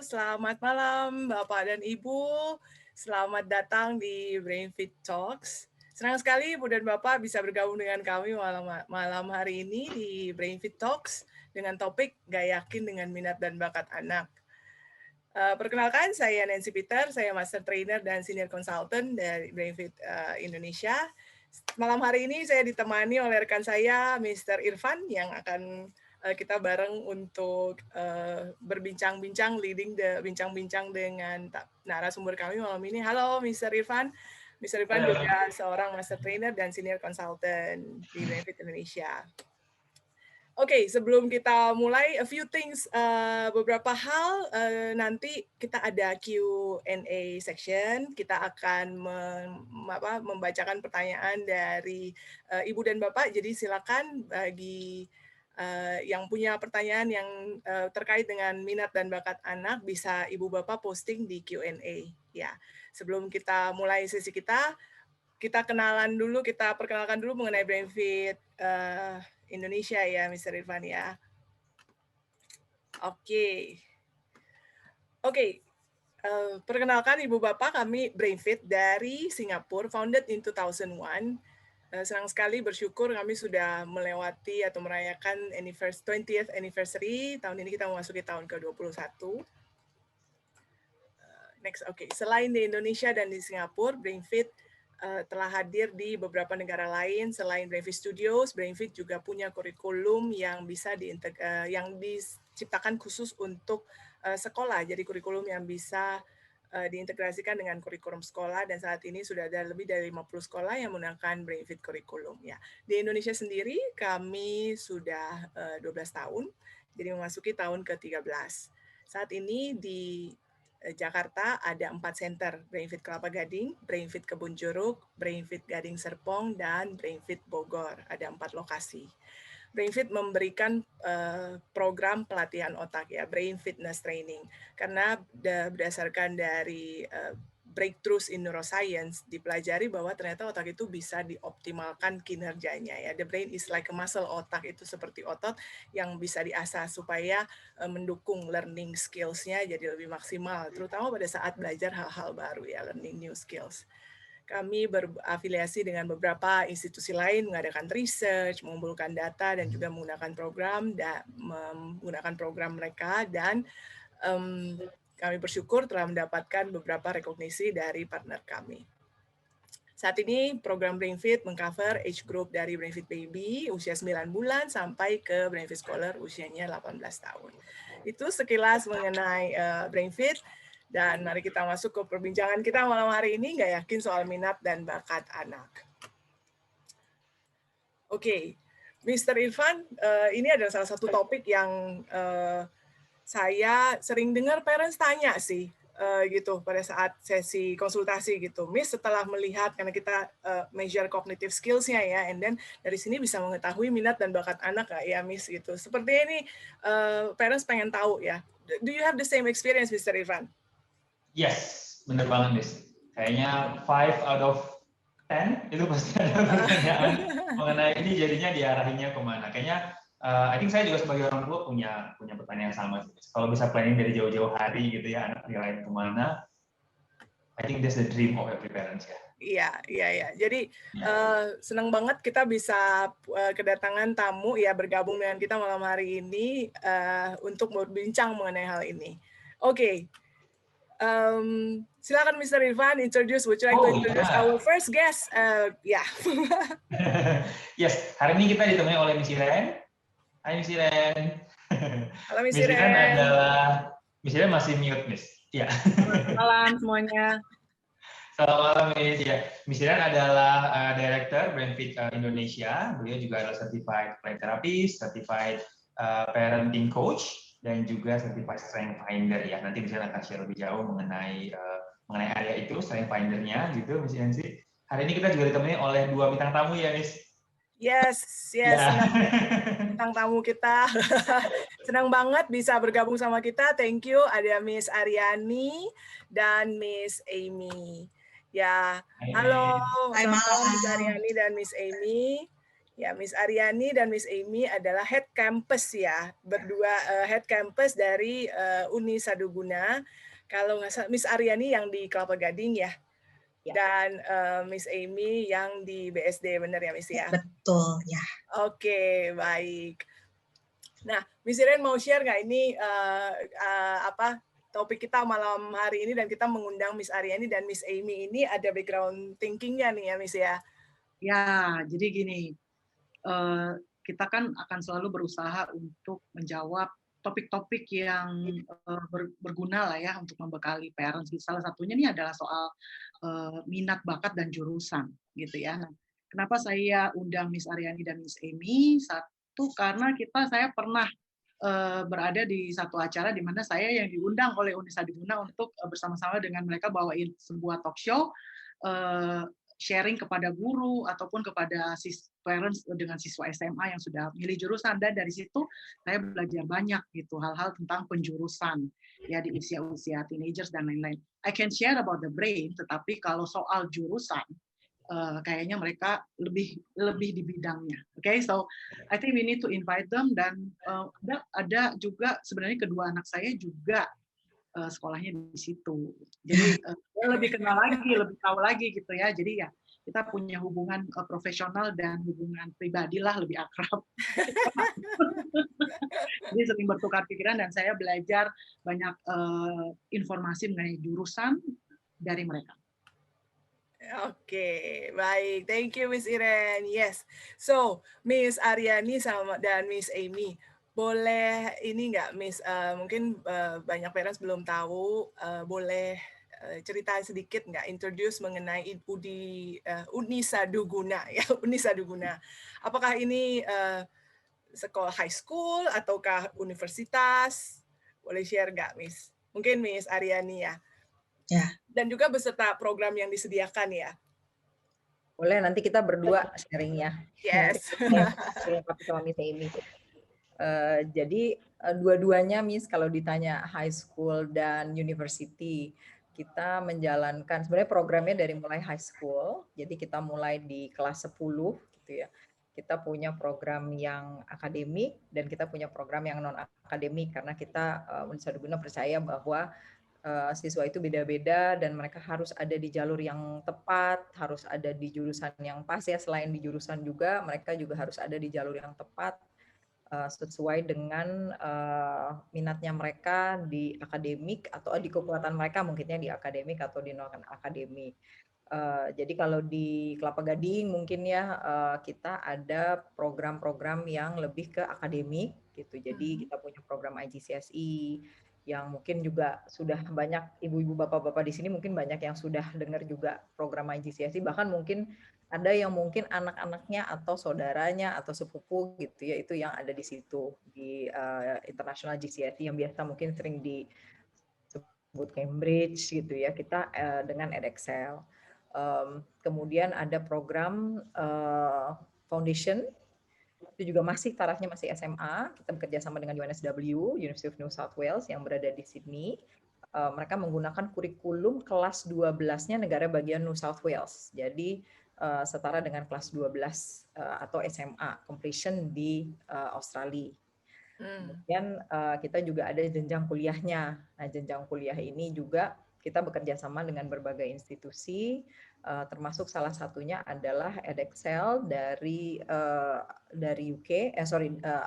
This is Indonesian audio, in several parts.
selamat malam Bapak dan Ibu. Selamat datang di BrainFit Talks. Senang sekali Ibu dan Bapak bisa bergabung dengan kami malam hari ini di BrainFit Talks dengan topik Gak Yakin dengan Minat dan Bakat Anak. Perkenalkan, saya Nancy Peter, saya Master Trainer dan Senior Consultant dari BrainFit Indonesia. Malam hari ini saya ditemani oleh rekan saya, Mr. Irfan, yang akan kita bareng untuk berbincang-bincang, bincang-bincang dengan narasumber kami malam ini. Halo, Mr. Irfan. Mr. Irfan juga seorang Master Trainer dan Senior Consultant di BrainFit Indonesia. Oke, sebelum kita mulai, a few things, beberapa hal, nanti kita ada Q&A section, kita akan membacakan pertanyaan dari Ibu dan Bapak, jadi silakan bagi yang punya pertanyaan yang terkait dengan minat dan bakat anak, bisa Ibu Bapak posting di Q&A. Ya, sebelum kita mulai sesi kita perkenalkan dulu mengenai BrainFit Indonesia ya, Mr. Irfan ya. Oke. Perkenalkan Ibu Bapak, kami BrainFit dari Singapura, founded in 2001. Senang sekali bersyukur kami sudah melewati atau merayakan 20th anniversary. Tahun ini kita memasuki tahun ke-21. Next, oke. Selain di Indonesia dan di Singapura, BrainFit telah hadir di beberapa negara lain. Selain BrainFit Studios, BrainFit juga punya kurikulum yang bisa yang diciptakan khusus untuk sekolah. Jadi kurikulum yang bisa diintegrasikan dengan kurikulum sekolah, dan saat ini sudah ada lebih dari 50 sekolah yang menggunakan BrainFit kurikulum. Ya. Di Indonesia sendiri kami sudah 12 tahun, jadi memasuki tahun ke-13. Saat ini di Jakarta ada 4 center, BrainFit Kelapa Gading, BrainFit Kebun Jeruk, BrainFit Gading Serpong, dan BrainFit Bogor. Ada 4 lokasi. BrainFit memberikan program pelatihan otak ya, Brain Fitness Training, karena berdasarkan dari breakthroughs in neuroscience dipelajari bahwa ternyata otak itu bisa dioptimalkan kinerjanya ya. The brain is like a muscle, otak itu seperti otot yang bisa diasah supaya mendukung learning skills-nya jadi lebih maksimal, terutama pada saat belajar hal-hal baru ya, learning new skills. Kami berafiliasi dengan beberapa institusi lain, mengadakan research, mengumpulkan data, dan juga menggunakan program mereka, dan kami bersyukur telah mendapatkan beberapa rekognisi dari partner kami. Saat ini program BrainFit mengcover age group dari BrainFit Baby usia 9 bulan sampai ke BrainFit Scholar usianya 18 tahun. Itu sekilas mengenai BrainFit, dan mari kita masuk ke perbincangan kita malam hari ini, nggak yakin soal minat dan bakat anak. Oke, Mr. Irfan, ini adalah salah satu topik yang saya sering dengar parents tanya sih, gitu pada saat sesi konsultasi gitu. Miss, setelah melihat, karena kita measure cognitive skills-nya ya, and then dari sini bisa mengetahui minat dan bakat anak nggak ya, Miss gitu. Seperti ini, parents pengen tahu ya. Do you have the same experience, Mr. Irfan? Yes, bener banget, Miss. Kayaknya 5 out of 10 itu pasti ada pertanyaan mengenai ini, jadinya diarahinnya kemana. Kayaknya I think saya juga sebagai orang tua punya pertanyaan sama. Kalau bisa planning dari jauh-jauh hari gitu ya, anak nilai kemana, I think that's the dream of every parents ya. Iya. Jadi senang banget kita bisa kedatangan tamu ya, bergabung dengan kita malam hari ini untuk berbincang mengenai hal ini. Oke. Silakan Mr. Irfan, would you like to introduce our first guest? Yes, hari ini kita ditemani oleh Miss Iren. Hai Miss Iren. Halo Miss Iren. Iren. Miss Iren masih mute, Miss. Ya. Selamat malam semuanya. Selamat malam, Miss. Ya, Miss Iren adalah Director BrainFit Indonesia. Beliau juga adalah Certified Play Therapist, Certified Parenting Coach, dan juga Certified Strength Finder ya. Nanti Miss Iren akan share lebih jauh mengenai area itu, Strength Finder-nya gitu, Miss Iren sih. Hari ini kita juga ditemani oleh 2 bintang tamu ya, Miss. Yes, bintang tamu kita. Senang banget bisa bergabung sama kita. Thank you. Ada Miss Aryani dan Miss Amy. Ya, halo. Hai, malam Miss Aryani dan Miss Amy. Ya, Miss Aryani dan Miss Amy adalah head campus ya, berdua head campus dari Uni Saduguna. Kalau nggak salah, Miss Aryani yang di Kelapa Gading ya, dan Miss Amy yang di BSD, benar ya Miss ya? Betul ya. Oke, baik. Nah, Miss Iren mau share nggak ini apa topik kita malam hari ini, dan kita mengundang Miss Aryani dan Miss Amy ini ada background thinking-nya nih ya Miss ya? Ya, jadi gini, kita kan akan selalu berusaha untuk menjawab topik-topik yang berguna lah ya untuk membekali parents. Salah satunya ini adalah soal minat, bakat, dan jurusan gitu ya. Nah, kenapa saya undang Miss Aryani dan Miss Amy? Satu, karena saya pernah berada di satu acara di mana saya yang diundang oleh Uni Saduguna untuk bersama-sama dengan mereka bawain sebuah talk show, sharing kepada guru ataupun kepada parents dengan siswa SMA yang sudah milih jurusan, dan dari situ saya belajar banyak gitu hal-hal tentang penjurusan ya di usia-usia teenagers dan lain-lain. I can share about the brain, tetapi kalau soal jurusan kayaknya mereka lebih di bidangnya. Okay, so I think we need to invite them, dan ada juga sebenarnya kedua anak saya juga sekolahnya di situ. Jadi lebih kenal lagi, lebih tahu lagi gitu ya. Jadi ya kita punya hubungan profesional dan hubungan pribadi lah, lebih akrab. Jadi sering bertukar pikiran, dan saya belajar banyak informasi mengenai jurusan dari mereka. Oke, baik. Thank you, Miss Iren. Yes. So, Miss Aryani dan Miss Amy, boleh ini nggak, Miss? Mungkin banyak parents belum tahu. Boleh cerita sedikit nggak, introduce mengenai Uni Saduguna ya, Uni Saduguna. Apakah ini sekolah high school ataukah universitas? Boleh share nggak, Miss? Mungkin Miss Aryani ya. Ya. Dan juga beserta program yang disediakan ya. Boleh, nanti kita berdua sharing ya. Yes. Sama Miss Amy. Jadi dua-duanya Miss, kalau ditanya high school dan university, kita menjalankan sebenarnya programnya dari mulai high school. Jadi kita mulai di kelas 10 gitu ya. Kita punya program yang akademik dan kita punya program yang non akademik, karena kita Uni Saduguna percaya bahwa siswa itu beda-beda dan mereka harus ada di jalur yang tepat, harus ada di jurusan yang pas ya. Selain di jurusan juga, mereka juga harus ada di jalur yang tepat sesuai dengan minatnya mereka di akademik atau di kekuatan mereka mungkinnya di akademik atau di non akademik. Jadi kalau di Kelapa Gading mungkin ya kita ada program-program yang lebih ke akademik gitu. Jadi kita punya program IGCSE yang mungkin juga sudah banyak ibu-ibu bapak-bapak di sini mungkin banyak yang sudah dengar juga program IGCSE, bahkan mungkin ada yang mungkin anak-anaknya atau saudaranya atau sepupu gitu ya, itu yang ada di situ di International GCSE yang biasa mungkin sering disebut Cambridge gitu ya, kita dengan Edexcel. Kemudian ada program Foundation, itu juga masih tarafnya masih SMA. Kita bekerja sama dengan UNSW, University of New South Wales yang berada di Sydney. Mereka menggunakan kurikulum kelas 12-nya negara bagian New South Wales. Jadi setara dengan kelas 12 atau SMA completion di Australia. Kemudian kita juga ada jenjang kuliahnya. Nah, jenjang kuliah ini juga kita bekerja sama dengan berbagai institusi, termasuk salah satunya adalah Edexcel dari UK,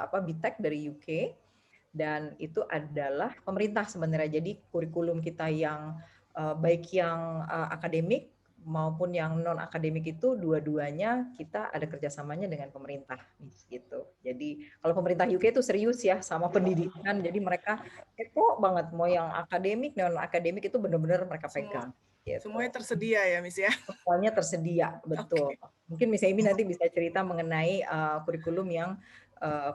BTEC dari UK, dan itu adalah pemerintah sebenarnya. Jadi kurikulum kita yang baik yang akademik maupun yang non akademik itu dua-duanya kita ada kerjasamanya dengan pemerintah gitu. Jadi kalau pemerintah UK itu serius ya sama pendidikan, jadi mereka kepo banget mau yang akademik non akademik itu benar-benar mereka pegang. Gitu. Semuanya tersedia ya Miss ya? Semuanya tersedia, betul. Okay. Mungkin Miss Amy nanti bisa cerita mengenai kurikulum yang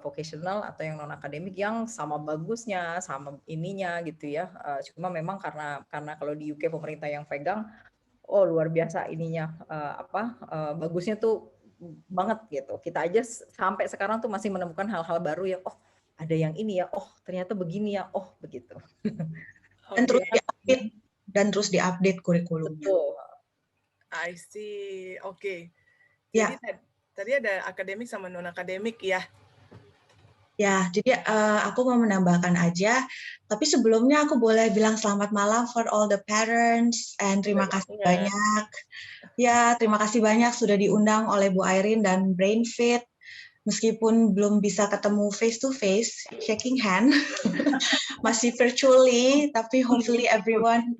vocational atau yang non akademik yang sama bagusnya, sama ininya gitu ya. Cuma memang karena kalau di UK pemerintah yang pegang, oh luar biasa ininya bagusnya tuh banget gitu. Kita aja sampai sekarang tuh masih menemukan hal-hal baru yang oh ada yang ini ya, oh ternyata begini ya, oh begitu. Dan terus diupdate kurikulumnya. Betul. I see. Oke. Ya. Tadi ada akademik sama non akademik ya. Ya, jadi aku mau menambahkan aja, tapi sebelumnya aku boleh bilang selamat malam for all the parents, and terima kasih banyak. Ya, terima kasih banyak sudah diundang oleh Bu Airin dan BrainFit. Meskipun belum bisa ketemu face to face, shaking hand, masih virtually, tapi hopefully everyone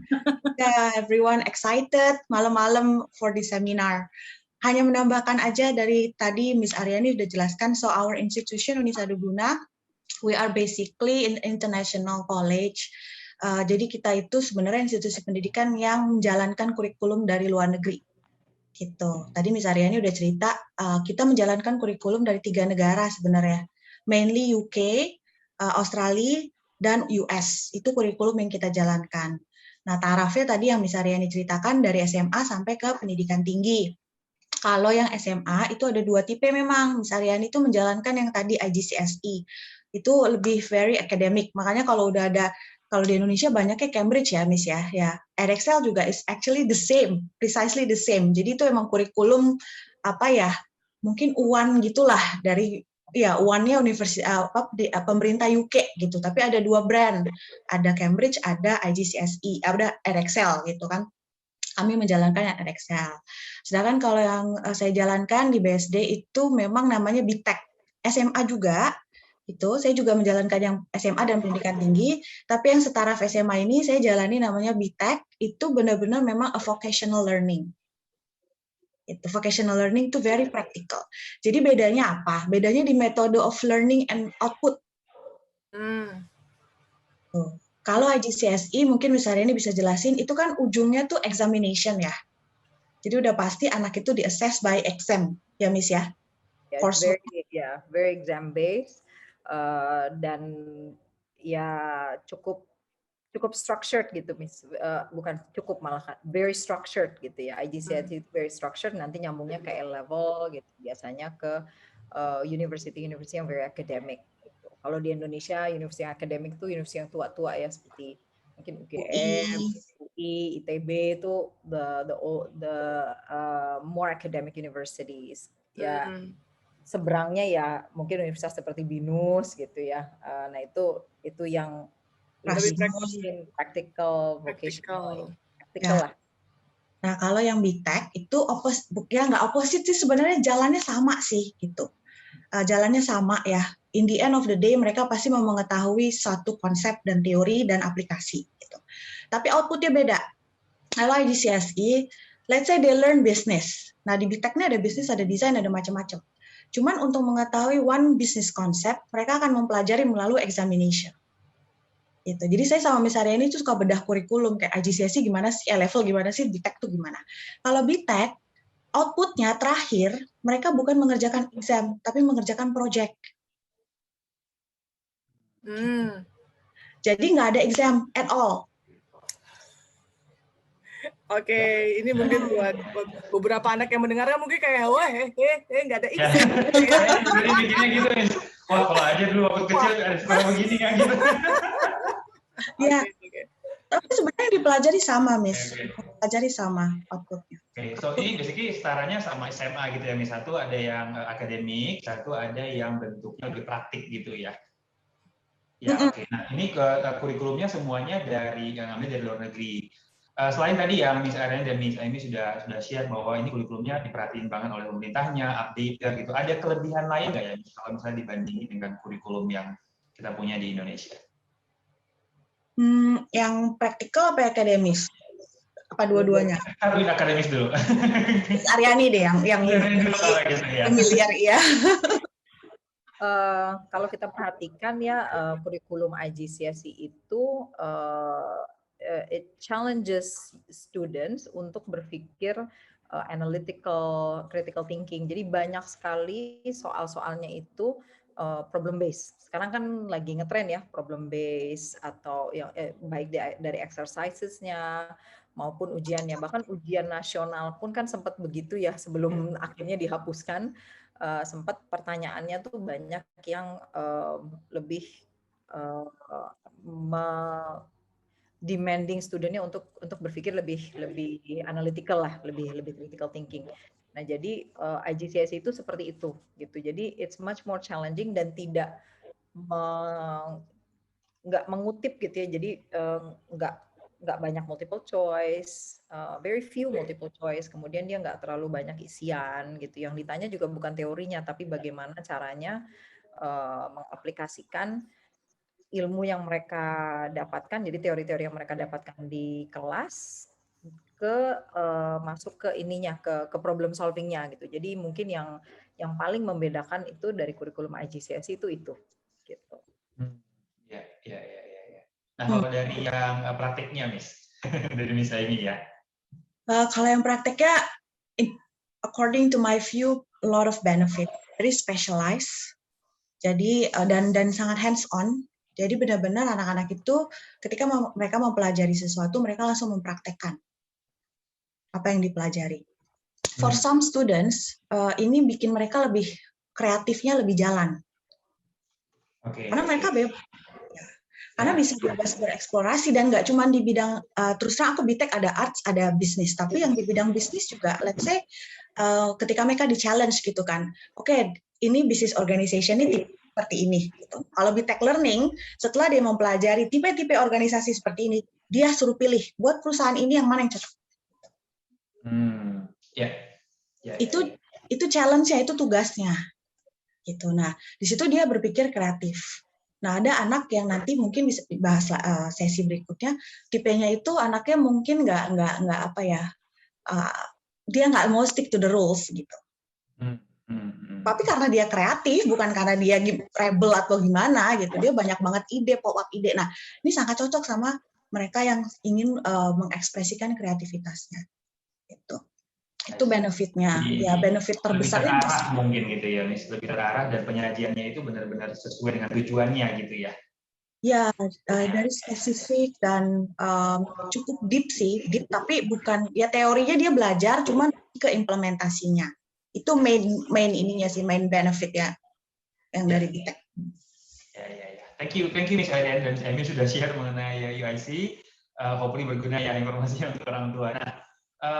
excited malam-malam for the seminar. Hanya menambahkan aja dari tadi Miss Aryani sudah jelaskan, so our institution Unisa Duguna, we are basically an international college. Jadi kita itu sebenarnya institusi pendidikan yang menjalankan kurikulum dari luar negeri. Gitu. Tadi Miss Aryani udah cerita, kita menjalankan kurikulum dari 3 negara sebenarnya. Mainly UK, Australia, dan US. Itu kurikulum yang kita jalankan. Nah, tarafnya tadi yang Miss Aryani ceritakan dari SMA sampai ke pendidikan tinggi. Kalau yang SMA itu ada 2 tipe memang. Miss Aryani itu menjalankan yang tadi IGCSE. Itu lebih very academic. Makanya kalau udah ada, kalau di Indonesia banyaknya Cambridge ya, Miss ya. Ya, Edexcel juga is actually the same, precisely the same. Jadi itu emang kurikulum apa ya? Mungkin UAN gitulah dari ya UAN-nya universitas pemerintah UK gitu. Tapi ada 2 brand. Ada Cambridge, ada IGCSE, ada Edexcel gitu kan. Kami menjalankan yang Edexcel. Sedangkan kalau yang saya jalankan di BSD itu memang namanya BTEC. SMA juga, itu saya juga menjalankan yang SMA dan pendidikan tinggi, tapi yang setaraf SMA ini saya jalani namanya BTEC, itu benar-benar memang a vocational learning. Itu vocational learning itu very practical. Jadi bedanya apa? Bedanya di metode of learning and output. Tuh. Kalau IGCSE mungkin misalnya ini bisa jelasin, itu kan ujungnya tuh examination ya. Jadi udah pasti anak itu di-assess by exam, ya Miss ya? Yeah, very exam based dan ya cukup structured gitu, Miss. Bukan cukup, malah very structured gitu ya. IGCSE itu very structured, nanti nyambungnya ke A-level gitu. Biasanya ke university yang very academic. Kalau di Indonesia, universitas akademik itu universitas yang tua-tua ya, seperti mungkin UGM, UI, ITB itu the more academic universities. Ya, seberangnya ya mungkin universitas seperti BINUS gitu ya. Nah itu yang lebih practical, vocational, practical lah. Nah kalau yang BTEC itu nggak opposite sih, sebenarnya jalannya sama sih gitu. Jalannya sama ya. In the end of the day mereka pasti mau mengetahui satu konsep dan teori dan aplikasi gitu. Tapi outputnya beda. Kalau IGCSE, let's say they learn business. Nah di BTEC-nya ada bisnis, ada desain, ada macam-macam. Cuman untuk mengetahui one business concept, mereka akan mempelajari melalui examination. Gitu. Jadi saya sama Miss Aryani itu suka bedah kurikulum, kayak IGCSE gimana sih, A-level gimana sih, BTEC tuh gimana. Kalau BTEC, outputnya terakhir, mereka bukan mengerjakan exam, tapi mengerjakan project. Jadi nggak ada exam at all. Oke, ini mungkin buat beberapa anak yang mendengarkan mungkin kayak wah, nggak ada exam. Jadi bikinnya gitu, wah kalau aja dulu waktu kecil ada sekolah begini kan gitu. Ya, tapi sebenarnya dipelajari sama, Miss. Dipelajari sama outputnya. Oke, so ini basically setaranya sama SMA gitu ya, Miss. Satu ada yang akademik, satu ada yang bentuknya lebih praktik gitu ya. Ya, oke. Nah, ini kurikulumnya semuanya yang ambil dari luar negeri. Selain tadi yang Miss Aryani dan Miss Amy sudah share bahwa ini kurikulumnya diperhatiin banget oleh pemerintahnya, update gitu. Ada kelebihan lain nggak ya, kalau misalnya dibandingin dengan kurikulum yang kita punya di Indonesia? Yang praktikal apa akademis? Apa dua-duanya? Harus akademis dulu. Miss Aryani deh yang familiar ya. Kalau kita perhatikan ya, kurikulum IGCSE itu it challenges students untuk berpikir analytical, critical thinking. Jadi banyak sekali soal-soalnya itu problem based. Sekarang kan lagi ngetren ya problem based, atau yang baik dari exercisesnya maupun ujiannya. Bahkan ujian nasional pun kan sempat begitu ya sebelum akhirnya dihapuskan. Sempat pertanyaannya tuh banyak yang lebih demanding studentnya untuk berpikir lebih analytical lah, lebih critical thinking. Nah, jadi IGCSE itu seperti itu gitu. Jadi it's much more challenging dan tidak nggak mengutip gitu ya. Jadi nggak banyak multiple choice, very few multiple choice. Kemudian dia nggak terlalu banyak isian gitu. Yang ditanya juga bukan teorinya, tapi bagaimana caranya mengaplikasikan ilmu yang mereka dapatkan. Jadi teori-teori yang mereka dapatkan di kelas masuk ke ininya, ke problem solvingnya gitu. Jadi mungkin yang paling membedakan itu dari kurikulum IGCSE itu gitu. Ya. Nah, kalau dari yang praktiknya, Miss, dari Miss ini ya. Kalau yang praktiknya, according to my view, a lot of benefit. Very specialized. Jadi dan sangat hands on. Jadi benar-benar anak-anak itu ketika mereka mempelajari sesuatu, mereka langsung mempraktekkan apa yang dipelajari. For some students, ini bikin mereka lebih kreatifnya lebih jalan. Karena mereka bebas. Karena bisa bebas bereksplorasi dan nggak cuma di bidang terus terang aku BTech ada arts, ada bisnis, tapi yang di bidang bisnis juga, let's say ketika mereka di challenge gitu kan, oke, ini business organization ini seperti ini. Gitu. Kalau BTech Learning, setelah dia mempelajari tipe-tipe organisasi seperti ini, dia suruh pilih buat perusahaan ini yang mana yang cocok. Itu challenge-nya, itu tugasnya. Gitu. Nah, di situ dia berpikir kreatif. Nah, ada anak yang nanti mungkin bisa dibahas sesi berikutnya, tipenya itu anaknya mungkin nggak apa ya, dia nggak mau stick to the rules gitu. Tapi karena dia kreatif, bukan karena dia rebel atau gimana gitu, dia banyak banget ide, pop up ide. Nah, ini sangat cocok sama mereka yang ingin mengekspresikan kreativitasnya. Itu benefitnya, ya benefit terbesarnya mungkin gitu ya, Miss, lebih terarah dan penyajiannya itu benar-benar sesuai dengan tujuannya gitu ya. Ya, dari spesifik dan cukup deep sih, deep tapi bukan ya teorinya dia belajar, cuman ke implementasinya itu main ininya sih, main benefit ya yang dari BTech. Thank you Miss Arian dan Amy sudah share mengenai UIC, hopefully berguna ya informasinya untuk orang tua. Nah,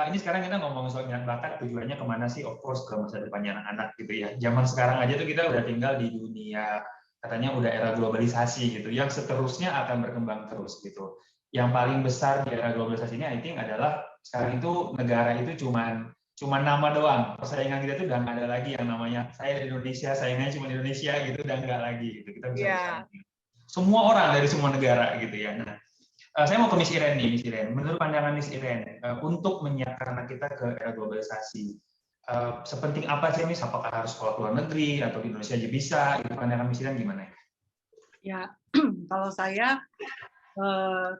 ini sekarang kita ngomong soal minat bakat, tujuannya kemana sih? Of course ke masa depannya anak-anak gitu ya. Zaman sekarang aja tuh kita udah tinggal di dunia katanya udah era globalisasi gitu, yang seterusnya akan berkembang terus gitu. Yang paling besar di era globalisasi ini, I think adalah sekarang itu negara itu cuma nama doang. Persaingan kita tuh udah nggak ada lagi yang namanya saya di Indonesia, saingannya cuma di Indonesia gitu, udah nggak lagi gitu. Kita bisa semua orang dari semua negara gitu ya. Nah, saya mau ke Miss Iren nih, Miss Iren. Menurut pandangan Miss Iren, untuk menyiapkan anak kita ke era globalisasi, sepenting apa sih, Miss? Apakah harus sekolah luar negeri atau di Indonesia aja bisa? Itu pandangan Miss Iren gimana? Ya, kalau saya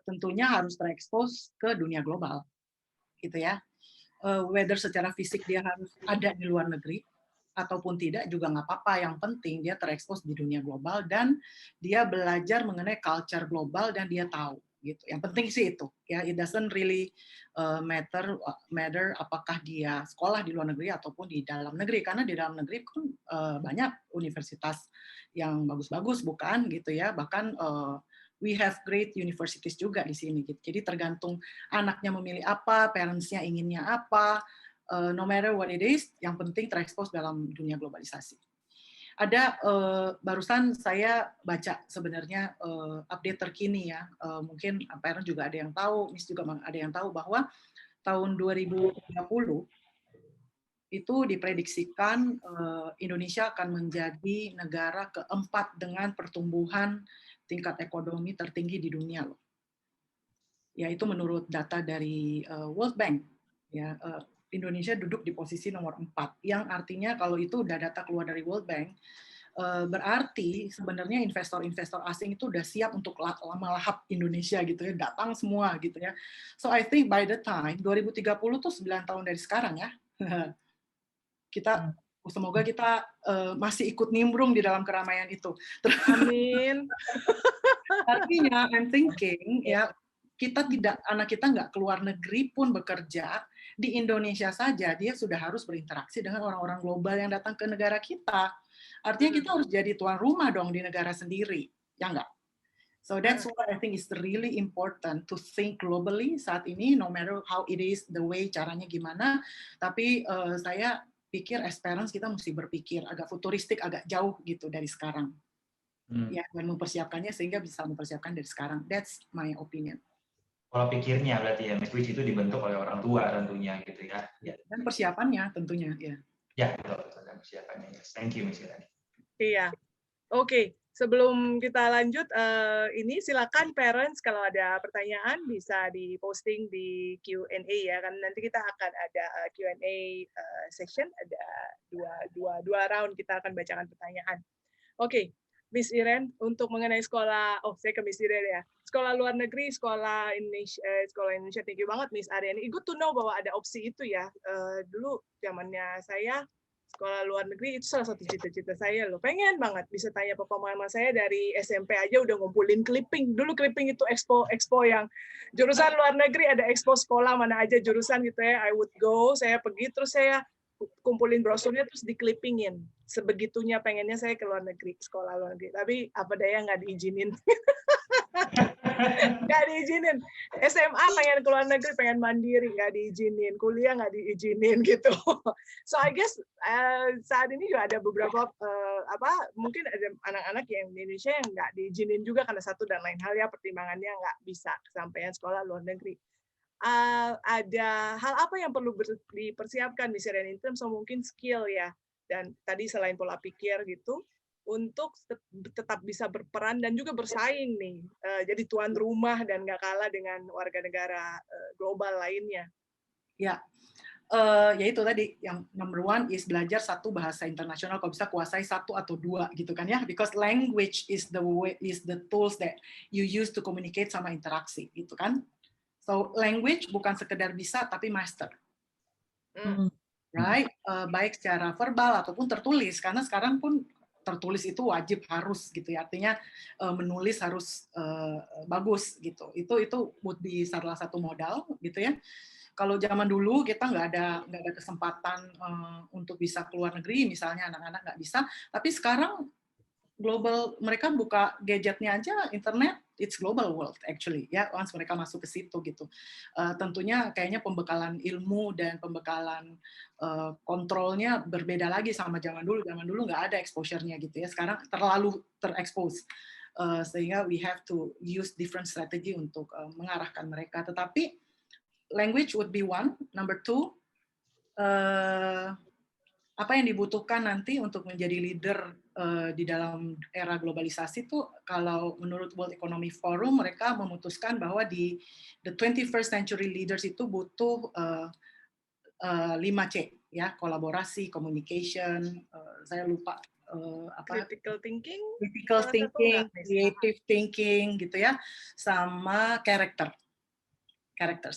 tentunya harus terekspos ke dunia global, gitu ya. Whether secara fisik dia harus ada di luar negeri ataupun tidak juga nggak apa-apa. Yang penting dia terekspos di dunia global dan dia belajar mengenai culture global dan dia tahu. Gitu. Yang penting sih itu, ya, it doesn't really matter apakah dia sekolah di luar negeri ataupun di dalam negeri, karena di dalam negeri pun banyak universitas yang bagus-bagus, bukan gitu ya, bahkan we have great universities juga di sini, gitu. Jadi tergantung anaknya memilih apa, parents-nya inginnya apa, no matter what it is, yang penting terekspos dalam dunia globalisasi. Ada barusan saya baca sebenarnya update terkini ya, mungkin parent juga ada yang tahu, Miss juga ada yang tahu bahwa tahun 2030 itu diprediksikan Indonesia akan menjadi negara keempat dengan pertumbuhan tingkat ekonomi tertinggi di dunia loh. Ya, itu menurut data dari World Bank. Ya, Indonesia duduk di posisi nomor 4, yang artinya kalau itu udah data keluar dari World Bank, berarti sebenarnya investor-investor asing itu udah siap untuk melahap Indonesia gitu ya, datang semua gitu ya. So I think by the time 2030 tuh 9 tahun dari sekarang ya, kita semoga kita masih ikut nimbrung di dalam keramaian itu. Amin. Artinya I'm thinking ya, anak kita nggak keluar negeri pun bekerja, di Indonesia saja dia sudah harus berinteraksi dengan orang-orang global yang datang ke negara kita. Artinya kita harus jadi tuan rumah dong di negara sendiri, ya nggak? So that's why I think it's really important to think globally saat ini, no matter how it is, the way, caranya gimana. Tapi saya pikir as parents kita mesti berpikir agak futuristik, agak jauh gitu dari sekarang. Ya, dan mempersiapkannya sehingga bisa mempersiapkan dari sekarang. That's my opinion. Pola pikirnya berarti ya, which itu dibentuk oleh orang tua tentunya gitu ya. Dan persiapannya tentunya ya. Ya, betul, dan persiapannya. Yes. Thank you, Miss Irani. Iya. Oke, sebelum kita lanjut, ini silakan parents kalau ada pertanyaan bisa diposting di Q&A ya, kan nanti kita akan ada Q&A session, ada dua round kita akan bacakan pertanyaan. Oke, Miss Iren, untuk mengenai sekolah, saya ke Miss Iren ya, sekolah luar negeri, sekolah Indonesia, thank you banget Miss Aryani. Good to know bahwa ada opsi itu ya. Dulu zamannya saya sekolah luar negeri itu salah satu cita-cita saya loh. Pengen banget bisa tanya papa mama saya dari SMP aja udah ngumpulin clipping. Dulu clipping itu expo yang jurusan luar negeri, ada expo sekolah mana aja jurusan gitu ya. I would go, saya pergi terus saya kumpulin brosurnya terus diklippingin. Sebegitunya pengennya saya ke luar negeri, sekolah luar negeri. Tapi apa daya nggak diizinin. Nggak diizinin. SMA pengen ke luar negeri, pengen mandiri, nggak diizinin. Kuliah nggak diizinin gitu. So I guess saat ini juga ada beberapa mungkin ada anak-anak yang di Indonesia yang nggak diizinin juga karena satu dan lain hal ya, pertimbangannya nggak bisa kesampaian sekolah luar negeri. Ada hal apa yang perlu dipersiapkan misalnya in terms of mungkin skill ya, dan tadi selain pola pikir gitu, untuk tetap bisa berperan dan juga bersaing nih, jadi tuan rumah dan nggak kalah dengan warga negara global lainnya. Ya, ya itu tadi yang number one is belajar satu bahasa internasional, kalau bisa kuasai satu atau dua gitu kan ya, because language is the tools that you use to communicate sama interaksi gitu kan. So language bukan sekedar bisa tapi master. Right? Baik secara verbal ataupun tertulis, karena sekarang pun tertulis itu wajib harus gitu ya, artinya menulis harus bagus gitu. Itu would be salah satu modal gitu ya. Kalau zaman dulu kita nggak ada kesempatan untuk bisa keluar negeri, misalnya anak-anak nggak bisa, tapi sekarang global, mereka buka gadgetnya aja, internet, it's global world actually ya, once mereka masuk ke situ gitu. Tentunya kayaknya pembekalan ilmu dan pembekalan kontrolnya berbeda lagi sama zaman dulu. Zaman dulu nggak ada exposure-nya gitu ya, sekarang terlalu terekspos, sehingga we have to use different strategy untuk mengarahkan mereka. Tetapi language would be one. Number two, apa yang dibutuhkan nanti untuk menjadi leader di dalam era globalisasi itu, kalau menurut World Economic Forum mereka memutuskan bahwa di the 21st century leaders itu butuh 5C ya, kolaborasi, communication, saya lupa critical thinking, creative thinking gitu ya, sama characters.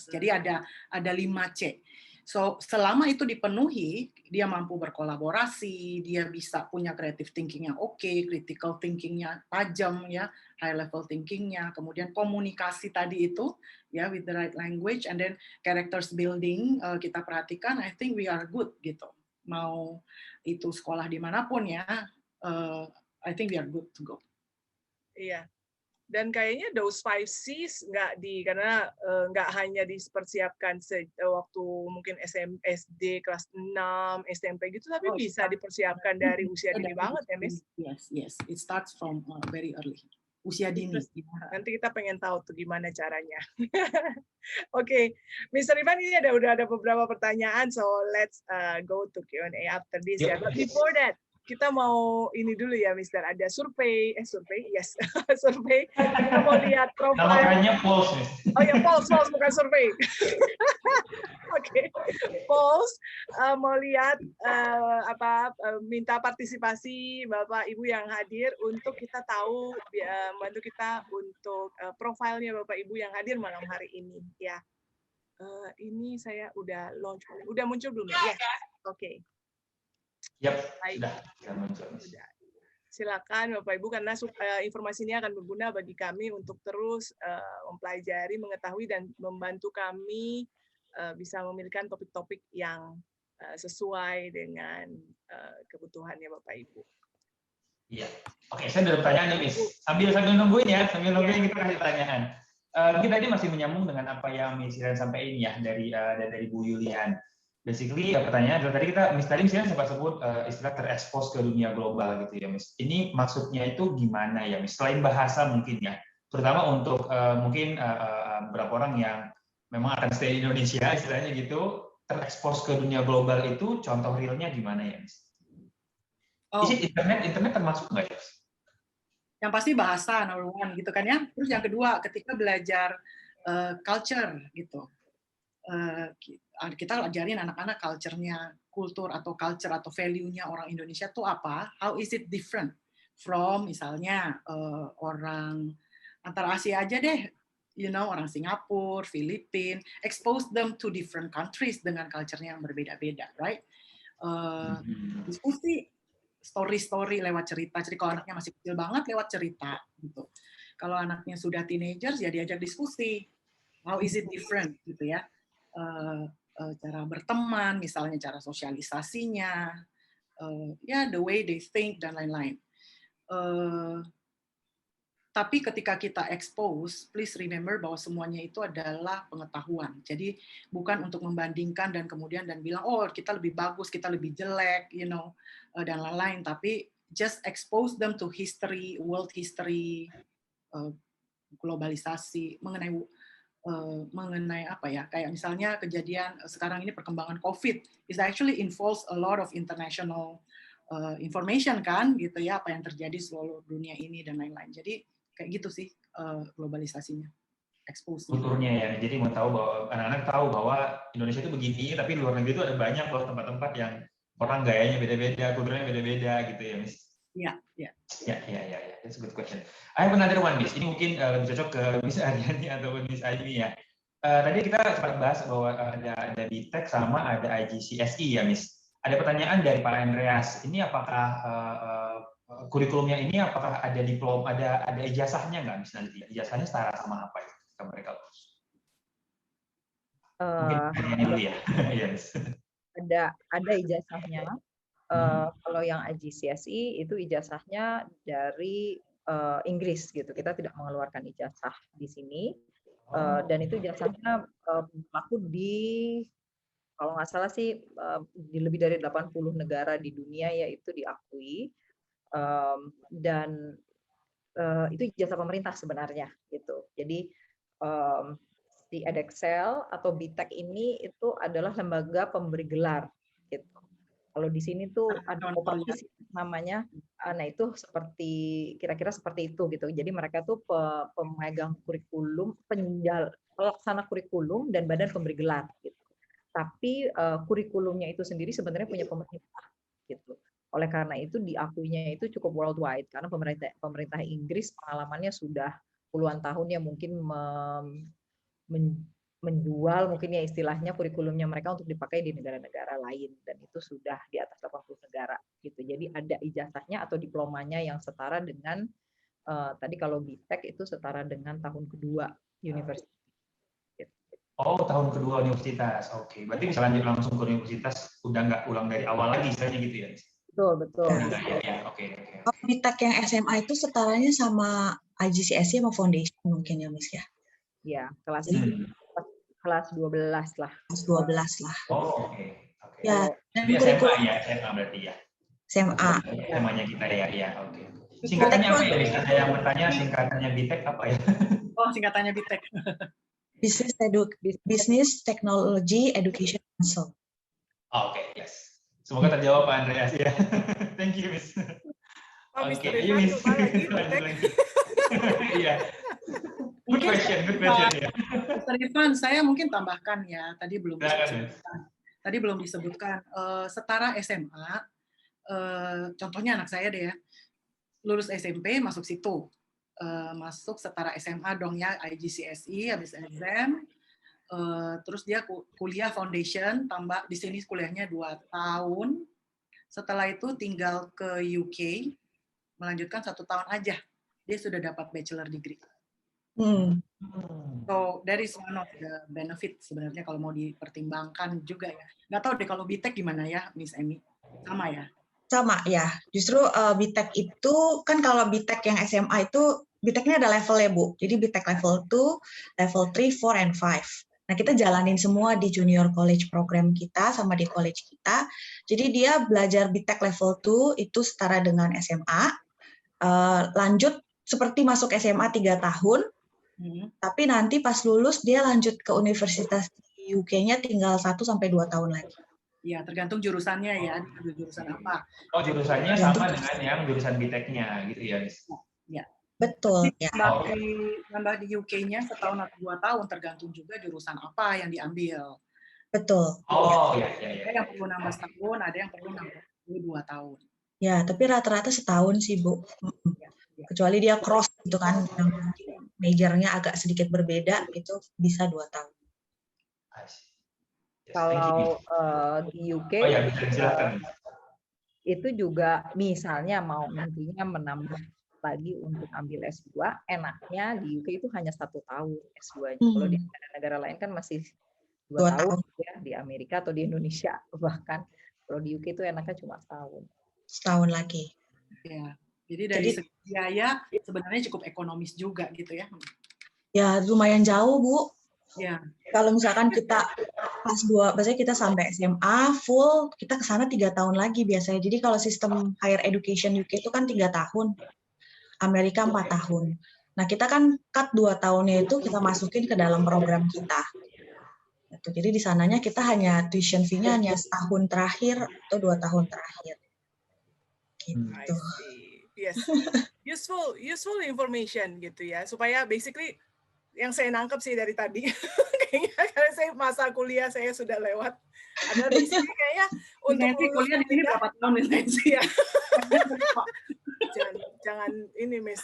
Jadi ada 5C. So, selama itu dipenuhi, dia mampu berkolaborasi, dia bisa punya creative thinking yang oke, critical thinking-nya tajam, ya, high level thinking-nya, kemudian komunikasi tadi itu, ya, with the right language, and then characters building, kita perhatikan, I think we are good, gitu. Mau itu sekolah dimanapun ya, I think we are good to go. Iya. Dan kayaknya those 5 C's karena nggak hanya dipersiapkan waktu mungkin SD kelas 6, SMP gitu, tapi bisa dipersiapkan dari usia dini banget ya, Miss? Yes. It starts from very early. Usia dini. Nanti kita pengen tahu tuh gimana caranya. Oke, Mr. Ivan, ini udah ada beberapa pertanyaan, so let's go to Q&A after this ya. But before that, kita mau ini dulu ya, Mister. Ada survei, yes, survei. Kita mau lihat profil. Namanya polls. Oh ya, polls bukan survei. Oke, polls mau lihat minta partisipasi Bapak Ibu yang hadir untuk kita tahu, bantu kita untuk profilnya Bapak Ibu yang hadir malam hari ini ya. Ini saya udah launch, udah muncul belum ya? Yes. Oke. Yap, sudah. Silakan Bapak Ibu, karena informasi ini akan berguna bagi kami untuk terus mempelajari, mengetahui, dan membantu kami bisa memilihkan topik-topik yang sesuai dengan kebutuhannya Bapak Ibu. Iya. Oke, saya ada pertanyaan nih, Miss. Sambil nungguin ya, sambil nungguin kita kasih pertanyaan. Mungkin tadi masih menyambung dengan apa yang Miss Iren sampaikan ya dari Bu Yulian. Basically, pertanyaan adalah Miss Iren sempat sebut istilah terekspos ke dunia global gitu ya, Miss. Ini maksudnya itu gimana ya, Miss? Selain bahasa mungkin ya, terutama untuk mungkin beberapa orang yang memang akan stay di Indonesia, istilahnya gitu, terekspos ke dunia global itu contoh realnya gimana ya, Miss? Internet termasuk nggak ya? Yang pasti bahasa number one gitu kan ya. Terus yang kedua ketika belajar culture gitu, kita ajarin anak-anak culture-nya, kultur atau culture atau value-nya orang Indonesia itu apa? How is it different from misalnya orang antara Asia aja deh, orang Singapura, Filipina, expose them to different countries dengan culture-nya yang berbeda-beda, right? Diskusi story lewat cerita. Jadi kalau anaknya masih kecil banget lewat cerita gitu. Kalau anaknya sudah teenagers ya diajak diskusi. How is it different gitu ya? Cara berteman, misalnya cara sosialisasinya, the way they think dan lain-lain. Tapi ketika kita expose, please remember bahwa semuanya itu adalah pengetahuan. Jadi bukan untuk membandingkan dan kemudian bilang, oh kita lebih bagus, kita lebih jelek, dan lain-lain. Tapi just expose them to history, world history, globalisasi, mengenai apa ya? Kayak misalnya kejadian sekarang ini perkembangan COVID, it actually involves a lot of international information kan, gitu ya, apa yang terjadi seluruh dunia ini dan lain-lain. Jadi kayak gitu sih globalisasinya, expose kulturnya ya. Jadi mau tahu bahwa anak-anak tahu bahwa Indonesia itu begini, tapi luar negeri itu ada banyak loh tempat-tempat yang orang gayanya beda-beda, kulturnya beda-beda gitu ya, Miss. Iya. That's a good question. I have another one, Miss. Ini mungkin lebih cocok ke Miss Aryani atau Miss Aimi ya. Tadi kita sempat bahas bahwa ada BTech sama ada IGCSE ya, Miss. Ada pertanyaan dari Pak Andreas. Ini apakah kurikulumnya ini apakah ada diploma, ada ijazahnya nggak, Miss, nanti? Ijazahnya setara sama apa ya mereka? Mungkin ini dulu ya. Yes. Ada ijazahnya. Kalau yang IGCSE itu ijazahnya dari Inggris gitu. Kita tidak mengeluarkan ijazah di sini. Dan itu ijazahnya berlaku di, kalau nggak salah sih, di lebih dari 80 negara di dunia ya itu diakui. Dan itu ijazah pemerintah sebenarnya gitu. Jadi si Edexcel atau BTech ini itu adalah lembaga pemberi gelar gitu. Kalau di sini tuh ada koperasi namanya, nah itu kira-kira seperti itu gitu. Jadi mereka tuh pemegang kurikulum, pelaksana kurikulum dan badan pemberi gelar gitu. Tapi kurikulumnya itu sendiri sebenarnya punya pemerintah gitu. Oleh karena itu diakuinya itu cukup worldwide karena pemerintah Inggris pengalamannya sudah puluhan tahun ya mungkin menjual mungkin ya istilahnya kurikulumnya mereka untuk dipakai di negara-negara lain dan itu sudah di atas 80 negara gitu. Jadi ada ijazahnya atau diplomanya yang setara dengan tadi kalau BTech itu setara dengan tahun kedua universitas. Oh, tahun kedua universitas. Oke, berarti bisa lanjut langsung ke universitas, udah nggak ulang dari awal lagi istilahnya gitu ya? Betul. Ya, oke. Kalau BTech yang SMA itu setaranya sama IGCSE sama Foundation mungkin ya, Miss ya? Ya, kelas 12 lah. Kelas 12 lah. Oh, oke. Ya, dan SMA ya, SMA berarti ya? SMA. SMA-nya kita ya, oke. Singkatannya apa ya? Ada yang bertanya singkatannya BTech apa ya? Oh, singkatannya BTech. Business Technology Education Council. Oke, yes. Semoga terjawab Pak Andreas ya. Thank you, Miss. Oke, Miss. Iya. Good question ya. Mr. Irfan, saya mungkin tambahkan ya, tadi belum disebutkan. Setara SMA, contohnya anak saya deh ya, lulus SMP masuk situ, masuk setara SMA dong ya, IGCSE habis exam, terus dia kuliah foundation, tambah di sini kuliahnya 2 tahun, setelah itu tinggal ke UK, melanjutkan 1 tahun aja, dia sudah dapat bachelor degree. So that is one of the benefit sebenarnya kalau mau dipertimbangkan juga ya. Nggak tahu deh kalau BTech gimana ya, Miss Emi, sama ya? Sama ya, justru BTech itu kan kalau BTech yang SMA itu BTech-nya ada levelnya Bu. Jadi BTech level 2, level 3, 4, and 5. Nah kita jalanin semua di junior college program kita sama di college kita. Jadi dia belajar BTech level 2 itu setara dengan SMA. Lanjut seperti masuk SMA 3 tahun. Tapi nanti pas lulus dia lanjut ke universitas di UK-nya tinggal 1 sampai 2 tahun lagi. Ya, tergantung jurusannya ya, jurusan apa. Oh, jurusannya sama dengan yang jurusan BTech-nya gitu ya, Miss? Ya. Betul. Ya. Nambah di UK-nya setahun atau 2 tahun, tergantung juga jurusan apa yang diambil. Betul. Oh, ya. Ada yang perlu nambah setahun, ada yang perlu nambah 2 tahun. Ya, tapi rata-rata setahun sih, Bu. Kecuali dia cross gitu kan, majornya agak sedikit berbeda, itu bisa 2 tahun. Kalau di UK itu juga misalnya mau nantinya menambah lagi untuk ambil S2, enaknya di UK itu hanya 1 tahun S2-nya. Kalau di negara lain kan masih 2 tahun ya, di Amerika atau di Indonesia bahkan. Kalau di UK itu enaknya cuma setahun lagi. Ya. Jadi dari segi biaya sebenarnya cukup ekonomis juga gitu ya. Ya, lumayan jauh, Bu. Ya. Kalau misalkan kita biasanya kita sampai SMA full, kita ke sana 3 tahun lagi biasanya. Jadi kalau sistem higher education UK itu kan 3 tahun, Amerika 4 tahun. Nah kita kan cut 2 tahunnya itu kita masukin ke dalam program kita. Jadi di sananya kita hanya tuition fee-nya hanya setahun terakhir atau 2 tahun terakhir. Gitu. Yes, useful information gitu ya, supaya basically yang saya nangkep sih dari tadi, kayaknya karena saya masa kuliah saya sudah lewat, ada basically kayaknya untuk kuliah di sini berapa tahun nih ya? jangan ini Miss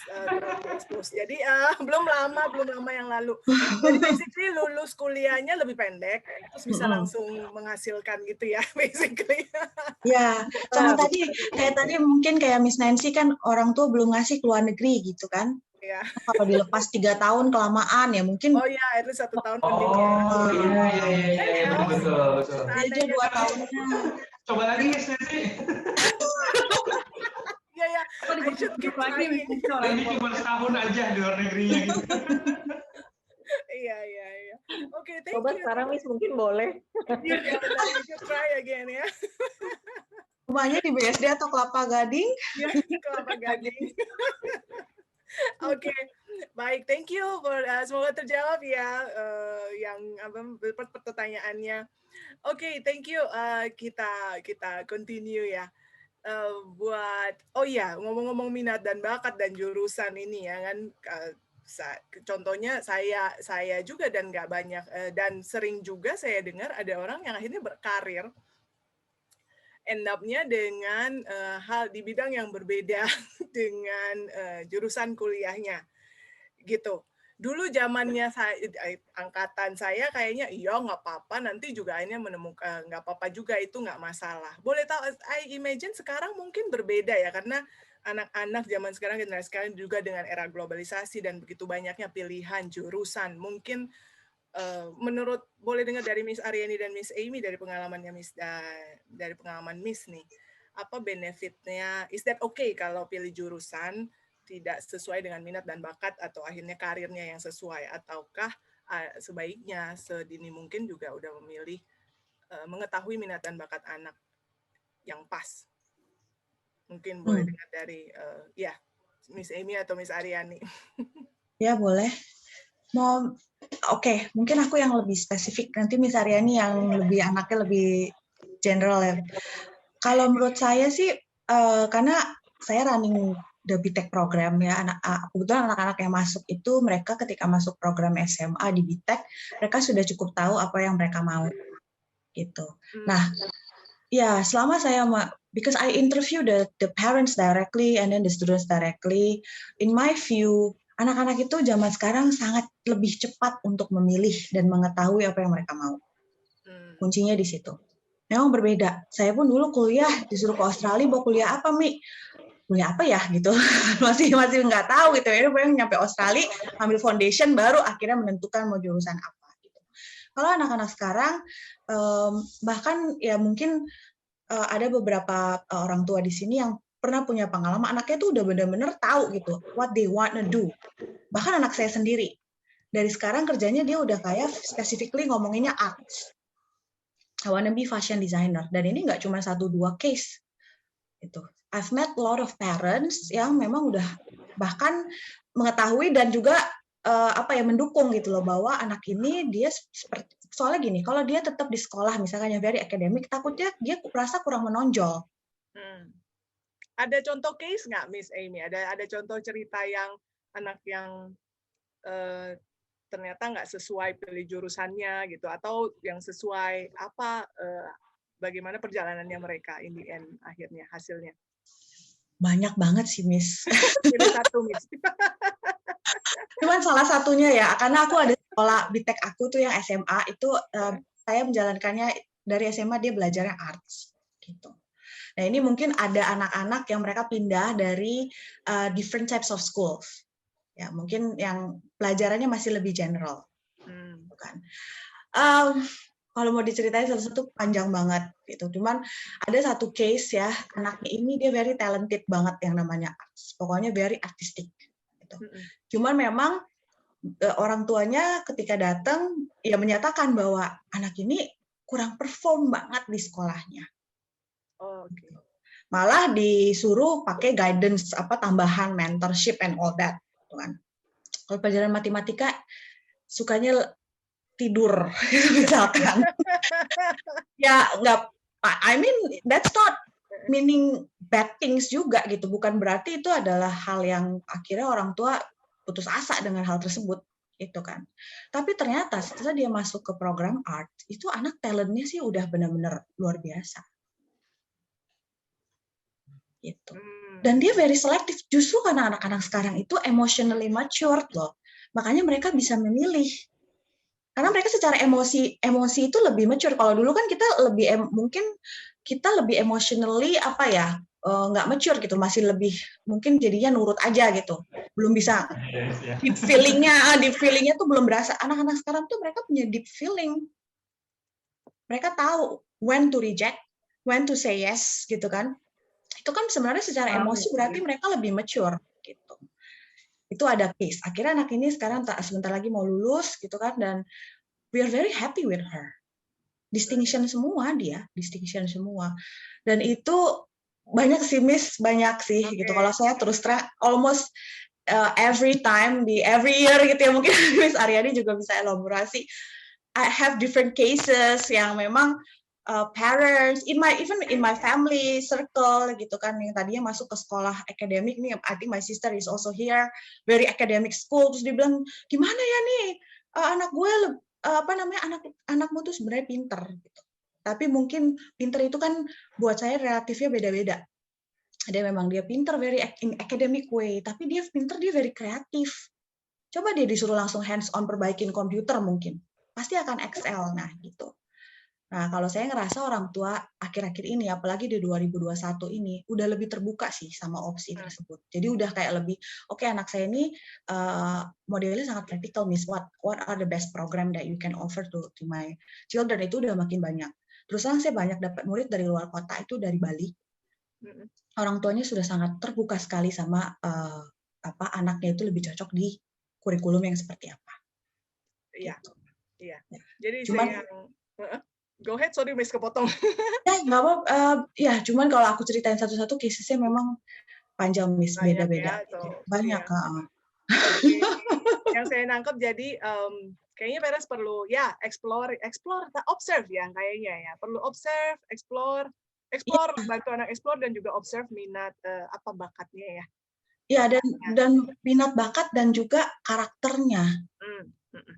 expose. Jadi belum lama yang lalu. Jadi basically lulus kuliahnya lebih pendek, terus bisa langsung menghasilkan gitu ya, basically. Ya, sama kayak tadi mungkin kayak Miss Nancy kan orang tua belum ngasih ke luar negeri gitu kan. Ya. Kalau dilepas 3 tahun kelamaan ya mungkin. Oh ya, itu 1 tahun penting ya. Iya, betul. Jadi 2 tahunnya. Coba lagi Miss Nancy. Ya. Ini cuma setahun aja di luar negerinya gitu. Iya. Oke, thank you. Coba sekarang Miss mungkin boleh. Ya, try again ya. Rumahnya di BSD atau Kelapa Gading? Ya, Kelapa Gading. Oke, baik. Thank you for semoga terjawab ya yang pertanyaannya. Oke, thank you. Kita continue ya. Ngomong-ngomong minat dan bakat dan jurusan ini ya kan, contohnya saya juga dan nggak banyak dan sering juga saya dengar ada orang yang akhirnya berkarir end up-nya dengan hal di bidang yang berbeda dengan jurusan kuliahnya gitu. Dulu zamannya angkatan saya kayaknya iya nggak apa-apa, nanti juga akhirnya menemukan nggak apa-apa juga, itu nggak masalah. Boleh tahu, I imagine sekarang mungkin berbeda ya, karena anak-anak zaman sekarang, generasi sekarang juga dengan era globalisasi dan begitu banyaknya pilihan jurusan. Mungkin menurut, boleh dengar dari Miss Aryani dan Miss Amy dari pengalamannya dari pengalaman Miss nih, apa benefitnya? Is that okay kalau pilih jurusan tidak sesuai dengan minat dan bakat atau akhirnya karirnya yang sesuai, ataukah sebaiknya sedini mungkin juga udah memilih mengetahui minat dan bakat anak yang pas? Mungkin boleh dengar dari Miss Amy atau Miss Aryani. Ya boleh. Oke, mungkin aku yang lebih spesifik, nanti Miss Aryani yang lebih anaknya lebih general ya. Kalau menurut saya sih karena saya running the BTech program ya, kebetulan anak-anak yang masuk itu mereka ketika masuk program SMA di BTech mereka sudah cukup tahu apa yang mereka mau gitu. Nah, ya selama saya because I interview the parents directly and then the students directly, in my view anak-anak itu zaman sekarang sangat lebih cepat untuk memilih dan mengetahui apa yang mereka mau. Kuncinya di situ. Memang berbeda. Saya pun dulu kuliah disuruh ke Australia, mau kuliah apa Mi? Kuliah apa ya gitu, masih nggak tahu gitu ya. Pengen nyampe Australia, ambil foundation, baru akhirnya menentukan mau jurusan apa. Gitu. Kalau anak-anak sekarang, bahkan ya mungkin ada beberapa orang tua di sini yang pernah punya pengalaman anaknya tuh udah bener-bener tahu gitu what they wanna do. Bahkan anak saya sendiri dari sekarang kerjanya dia udah kayak specifically ngomonginnya arts. I wanna be fashion designer. Dan ini nggak cuma 1-2 case. Gitu. I've met a lot of parents yang memang udah bahkan mengetahui dan juga mendukung gitu loh bahwa anak ini dia seperti soalnya gini, kalau dia tetap di sekolah misalkan yang very akademik, takutnya dia merasa kurang menonjol. Ada contoh case nggak, Miss Amy? Ada contoh cerita yang anak yang ternyata nggak sesuai pilih jurusannya gitu, atau yang sesuai bagaimana perjalanannya mereka in the end akhirnya hasilnya? Banyak banget sih, Miss. Pilih satu, Miss. Cuman salah satunya ya, karena aku ada sekolah BTEK aku tuh yang SMA itu saya menjalankannya dari SMA dia belajarnya arts gitu. Nah ini mungkin ada anak-anak yang mereka pindah dari different types of schools, ya mungkin yang pelajarannya masih lebih general, bukan? Kalau mau diceritain satu-satu panjang banget gitu. Cuman ada satu case ya anaknya ini dia very talented banget yang namanya arts, pokoknya very artistic. Gitu. Cuman memang orang tuanya ketika datang ya menyatakan bahwa anak ini kurang perform banget di sekolahnya. Okay. Malah disuruh pakai guidance tambahan mentorship and all that, kan. Kalau pelajaran matematika sukanya tidur misalkan. Ya nggak, I mean that's not meaning bad things juga gitu, bukan berarti itu adalah hal yang akhirnya orang tua putus asa dengan hal tersebut gitu kan. Tapi ternyata setelah dia masuk ke program art itu anak talentnya sih udah benar-benar luar biasa gitu. Dan dia very selective justru karena anak-anak sekarang itu emotionally matured loh, makanya mereka bisa memilih. Karena mereka secara emosi itu lebih mature. Kalau dulu kan kita lebih emotionally nggak mature gitu, masih lebih mungkin jadinya nurut aja gitu, belum bisa deep feelingnya tuh belum berasa. Anak-anak sekarang tuh mereka punya deep feeling, mereka tahu when to reject, when to say yes gitu kan. Itu kan sebenarnya secara emosi berarti mereka lebih mature gitu. Itu ada case. Akhirnya anak ini sekarang sebentar lagi mau lulus gitu kan, dan we are very happy with her. Distinction semua. Dan itu banyak sih, Miss, banyak sih gitu. Kalau saya terus terang almost every time di every year gitu ya, mungkin Miss Aryani juga bisa elaborasi. I have different cases yang memang parents in my family circle gitu kan, yang tadinya masuk ke sekolah akademik nih, I think my sister is also here, very academic school, terus dia bilang gimana ya nih anak gue anakmu tuh sebenarnya pinter gitu. Tapi mungkin pinter itu kan buat saya relatifnya beda-beda. Ada memang dia pinter very in academic way, tapi dia pinter, dia very kreatif. Coba dia disuruh langsung hands on perbaikin komputer mungkin pasti akan excel. Nah gitu. Nah, kalau saya ngerasa orang tua akhir-akhir ini, apalagi di 2021 ini, udah lebih terbuka sih sama opsi tersebut. Jadi udah kayak lebih, oke, anak saya ini modelnya sangat practical, Miss. What are the best program that you can offer to my children? Itu udah makin banyak. Terus terang saya banyak dapat murid dari luar kota, itu dari Bali. Orang tuanya sudah sangat terbuka sekali sama anaknya itu lebih cocok di kurikulum yang seperti apa. Iya. Gitu. Iya. Jadi cuman, go ahead, sorry Miss, kepotong. Ya, nggak apa-apa. Ya, cuman kalau aku ceritain satu-satu, kisahnya memang panjang, Miss, beda-beda. Banyak. Yang saya nangkep jadi kayaknya parents perlu explore, observe ya kayaknya ya. Perlu observe, explore, bantu anak explore dan juga observe minat bakatnya ya. Ya, dan minat bakat dan juga karakternya.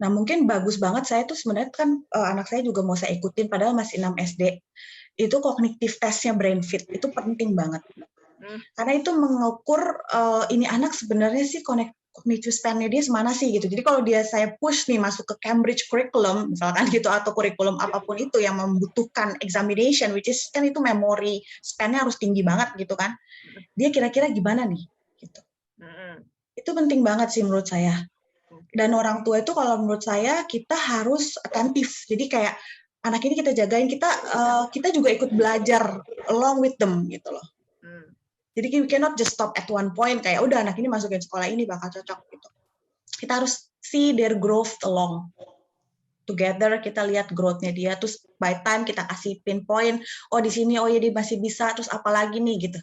Nah, mungkin bagus banget, saya tuh sebenarnya kan anak saya juga mau saya ikutin padahal masih 6 SD. Itu cognitive testnya BrainFit, itu penting banget. Karena itu mengukur ini anak sebenarnya sih cognitive span-nya dia semana sih gitu. Jadi kalau saya push nih masuk ke Cambridge curriculum misalkan gitu, atau kurikulum apapun itu yang membutuhkan examination, which is kan itu memory span-nya harus tinggi banget gitu kan. Dia kira-kira gimana nih gitu. Itu penting banget sih menurut saya. Dan orang tua itu kalau menurut saya kita harus atentif. Jadi kayak anak ini kita jagain, kita juga ikut belajar along with them gitu loh. Jadi we cannot just stop at one point kayak udah anak ini masukin sekolah ini bakal cocok gitu. Kita harus see their growth along. Together kita lihat growth-nya dia, terus by time kita kasih pinpoint, oh di sini oh ya dia masih bisa, terus apa lagi nih gitu.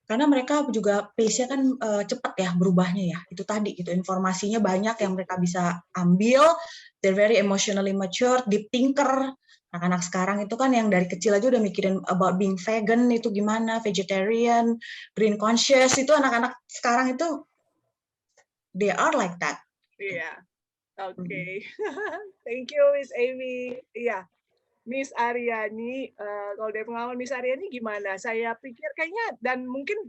Karena mereka juga pace-nya kan cepat ya berubahnya ya. Itu tadi gitu, informasinya banyak yang mereka bisa ambil. They're very emotionally mature, deep thinker. Anak-anak sekarang itu kan yang dari kecil aja udah mikirin about being vegan itu gimana, vegetarian, green conscious, itu anak-anak sekarang itu they are like that. Iya. Oke. Thank you Miss Amy. Iya. Miss Aryani, kalau dari pengalaman Miss Aryani gimana? Saya pikir kayaknya dan mungkin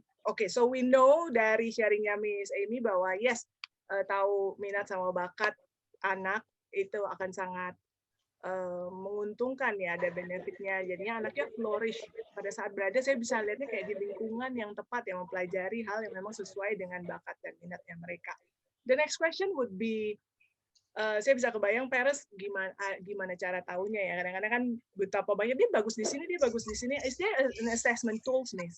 so we know dari sharingnya Miss Amy bahwa yes, tahu minat sama bakat anak itu akan sangat menguntungkan ya, ada benefitnya. Jadinya anaknya flourish pada saat berada. Saya bisa lihatnya kayak di lingkungan yang tepat yang mempelajari hal yang memang sesuai dengan bakat dan minatnya mereka. The next question would be, saya bisa kebayang parents gimana cara tahunya ya. Kadang-kadang kan betapa banyak dia bagus di sini, dia bagus di sini. Is there an assessment tools nih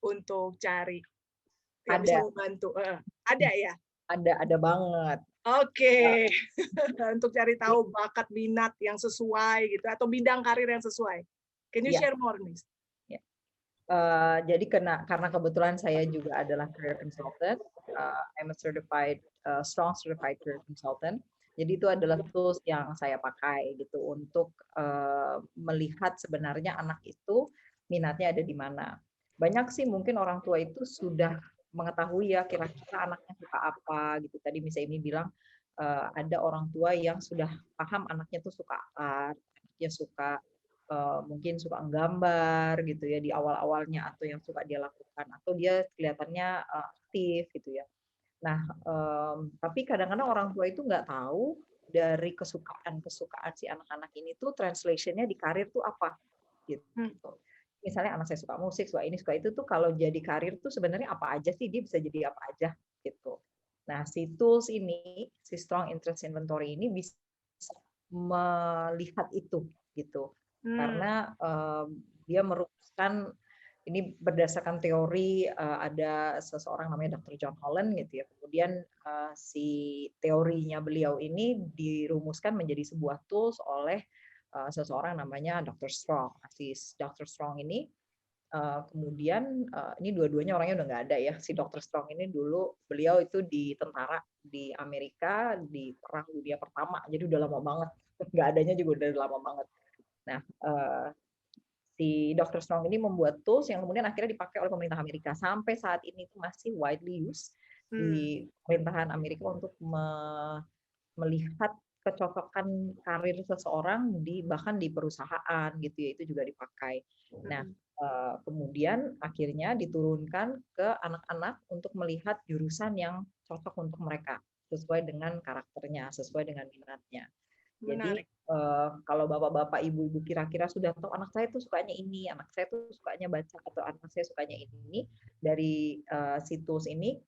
untuk cari yang bisa membantu? Ada ya? Ada banget. Oke. Untuk cari tahu bakat minat yang sesuai gitu atau bidang karir yang sesuai. Can you share more nih? Jadi karena kebetulan saya juga adalah career consultant, I'm a certified strong certified career consultant. Jadi itu adalah tools yang saya pakai gitu untuk melihat sebenarnya anak itu minatnya ada di mana. Banyak sih mungkin orang tua itu sudah mengetahui ya kira-kira anaknya suka apa gitu. Tadi Miss Amy bilang ada orang tua yang sudah paham anaknya tuh suka art, anaknya suka mungkin suka nggambar gitu ya di awal-awalnya, atau yang suka dia lakukan, atau dia kelihatannya aktif gitu ya. Nah, tapi kadang-kadang orang tua itu nggak tahu dari kesukaan si anak-anak ini tuh translation-nya di karir tuh apa gitu. Misalnya anak saya suka musik, suka ini, suka itu tuh kalau jadi karir tuh sebenarnya apa aja sih, dia bisa jadi apa aja gitu. Nah, si tools ini, si Strong Interest Inventory ini bisa melihat itu gitu. Karena dia merumuskan ini berdasarkan teori, ada seseorang namanya Dr. John Holland gitu ya. Kemudian si teorinya beliau ini dirumuskan menjadi sebuah tools oleh seseorang namanya Dr. Strong. Si Dr. Strong ini kemudian ini dua-duanya orangnya udah nggak ada ya. Si Dr. Strong ini dulu beliau itu di tentara di Amerika di Perang Dunia Pertama. Jadi udah lama banget. Nggak adanya juga udah lama banget. Nah, si Dr. Strong ini membuat tools yang kemudian akhirnya dipakai oleh pemerintah Amerika. Sampai saat ini itu masih widely used di pemerintahan Amerika untuk melihat kecocokan karir seseorang bahkan di perusahaan gitu ya, itu juga dipakai. Nah, kemudian akhirnya diturunkan ke anak-anak untuk melihat jurusan yang cocok untuk mereka sesuai dengan karakternya, sesuai dengan minatnya. Jadi kalau bapak-bapak, ibu-ibu kira-kira sudah tahu anak saya tuh sukanya ini, anak saya tuh sukanya baca, atau anak saya sukanya ini, dari situs ini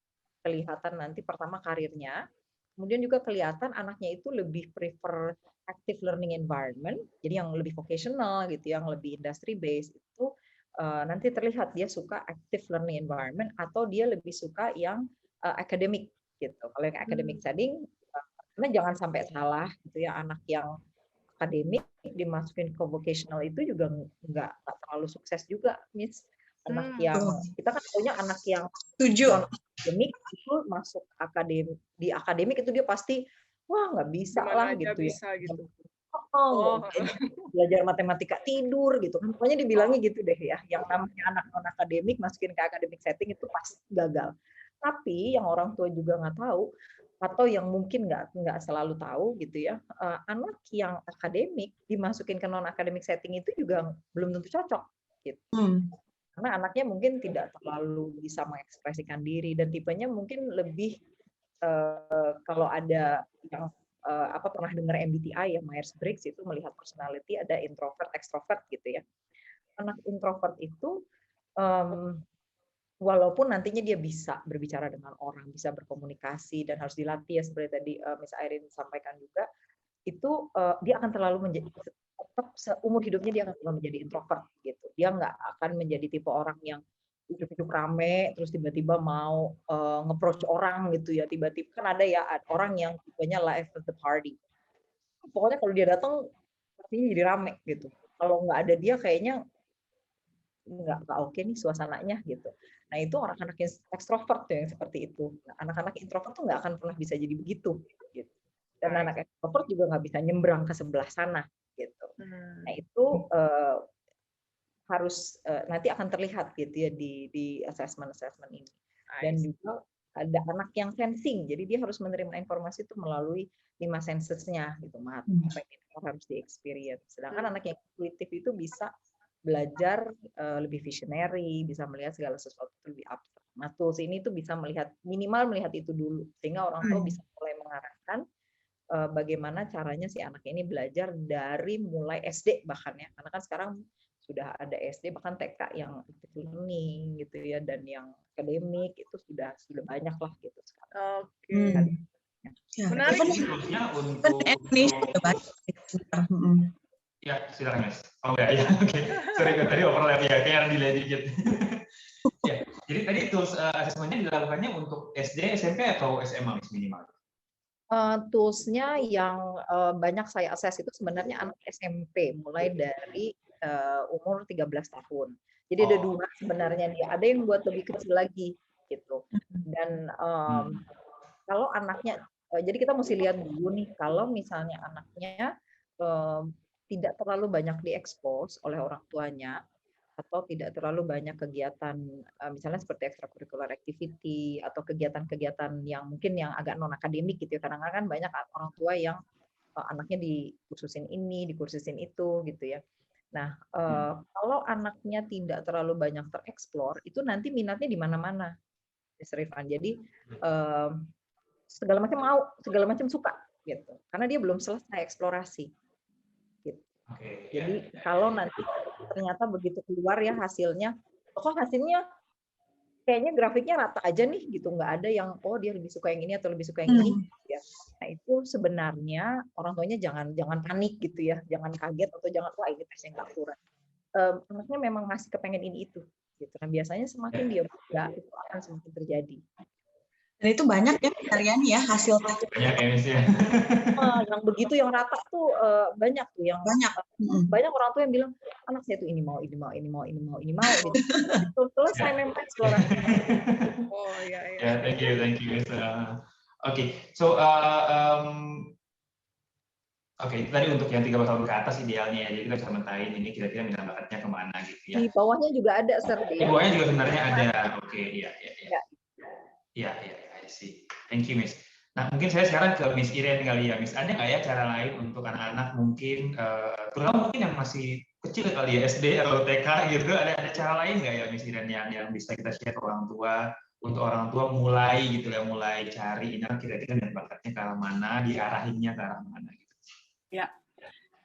kelihatan nanti pertama karirnya, kemudian juga kelihatan anaknya itu lebih prefer active learning environment, jadi yang lebih vocational gitu, yang lebih industry based itu nanti terlihat dia suka active learning environment atau dia lebih suka yang academic gitu. Kalau yang academic setting, karena jangan sampai salah gitu ya, anak yang akademik dimasukin ke vocational itu juga nggak terlalu sukses juga, Miss. Anak yang kita kan punya anak yang akademik itu masuk di akademik itu dia pasti wah nggak bisa lah gitu bisa, ya. Gitu. Belajar matematika tidur gitu kan, pokoknya dibilangnya gitu deh ya. Yang namanya anak non akademik masukin ke akademik setting itu pasti gagal. Tapi yang orang tua juga nggak tahu, atau yang mungkin nggak selalu tahu gitu ya, anak yang akademik dimasukin ke non akademik setting itu juga belum tentu cocok gitu. Karena anaknya mungkin tidak terlalu bisa mengekspresikan diri, dan tipenya mungkin lebih kalau ada yang pernah dengar MBTI ya, Myers-Briggs itu melihat personality, ada introvert, extrovert gitu ya. Anak introvert itu walaupun nantinya dia bisa berbicara dengan orang, bisa berkomunikasi dan harus dilatih ya seperti tadi Miss Irene sampaikan juga, itu dia akan terlalu tetap seumur hidupnya dia akan menjadi introvert gitu. Dia nggak akan menjadi tipe orang yang ujuk-ujuk rame terus tiba-tiba mau nge-approach orang gitu ya, tiba-tiba kan ada ya orang yang tipenya life of the party. Pokoknya kalau dia datang pastinya jadi rame gitu. Kalau nggak ada dia kayaknya nggak oke nih suasananya gitu. Nah itu anak-anak ekstrovert yang seperti itu. Nah, anak-anak introvert tuh nggak akan pernah bisa jadi begitu. Gitu. Dan anak ekstrovert juga nggak bisa nyebrang ke sebelah sana gitu. Nah itu harus nanti akan terlihat gitu ya di assessment ini. Dan juga ada anak yang sensing, jadi dia harus menerima informasi itu melalui 5 sensesnya gitu, apa yang harus di experience. Sedangkan anak yang intuitif itu bisa belajar lebih visionary, bisa melihat segala sesuatu lebih abstrak. Nah, tools ini tuh bisa minimal melihat itu dulu, sehingga orang tua bisa mulai mengarahkan bagaimana caranya si anak ini belajar dari mulai SD bahkan ya, karena kan sekarang sudah ada SD bahkan TK yang learning gitu ya, dan yang akademik itu sudah banyak lah gitu sekarang. Menarik. Untuk ya silakan Mas. Oh enggak ya, oke. Sorry tadi overlap ya, kayak delay dikit. Ya, jadi tadi tools asesmennya dilakukannya untuk SD, SMP atau SMA minimal? Toolsnya yang banyak saya akses itu sebenarnya anak SMP, mulai dari umur 13 tahun. Jadi ada 2 sebenarnya dia. Ada yang buat lebih kecil lagi gitu. Dan kalau anaknya, jadi kita mesti lihat dulu nih, kalau misalnya anaknya tidak terlalu banyak diekspos oleh orang tuanya, atau tidak terlalu banyak kegiatan, misalnya seperti extracurricular activity, atau kegiatan-kegiatan yang mungkin yang agak non-akademik gitu ya, kadang-kadang kan banyak orang tua yang anaknya dikursusin ini, dikursusin itu gitu ya. Nah, kalau anaknya tidak terlalu banyak tereksplor, itu nanti minatnya di mana-mana, Mr. Rifan. Jadi segala macam mau, segala macam suka gitu, karena dia belum selesai eksplorasi. Gitu. Jadi kalau nanti ternyata begitu keluar ya hasilnya, kok hasilnya kayaknya grafiknya rata aja nih gitu, nggak ada yang dia lebih suka yang ini atau lebih suka yang ini ya. Nah itu sebenarnya orang tuanya jangan panik gitu ya, jangan kaget atau jangan wah ini tesnya nggak akurat. Anaknya memang masih kepengen ini itu gitu. Nah biasanya semakin dia muda itu akan semakin terjadi. Dan itu banyak ya Aryani ya hasil tes. Banyak ya. Yang begitu yang rata tuh banyak tuh yang banyak orang tua yang bilang anak saya tuh ini mau gitu. Selesai memang eksplorasi. Oh ya. Yeah, thank you. Okay, so tadi untuk yang 13 tahun ke atas idealnya, jadi kita bisa mentain ini kira-kira minat bakatnya kemana gitu ya. Di bawahnya juga ada, Sir. Di bawahnya juga sebenarnya ada. Oke, iya. I see. Thank you, Miss. Nah, mungkin saya sekarang ke Miss Irene kali ya, Miss. Ada nggak ya cara lain untuk anak-anak mungkin, terutama mungkin yang masih kecil kali ya, SD atau TK gitu, ada cara lain nggak ya, Miss Irene, yang bisa kita share ke orang tua, untuk orang tua mulai gitu ya, mulai cari ini kira-kira minat bakatnya ke arah mana, diarahinnya ke arah mana gitu. Ya.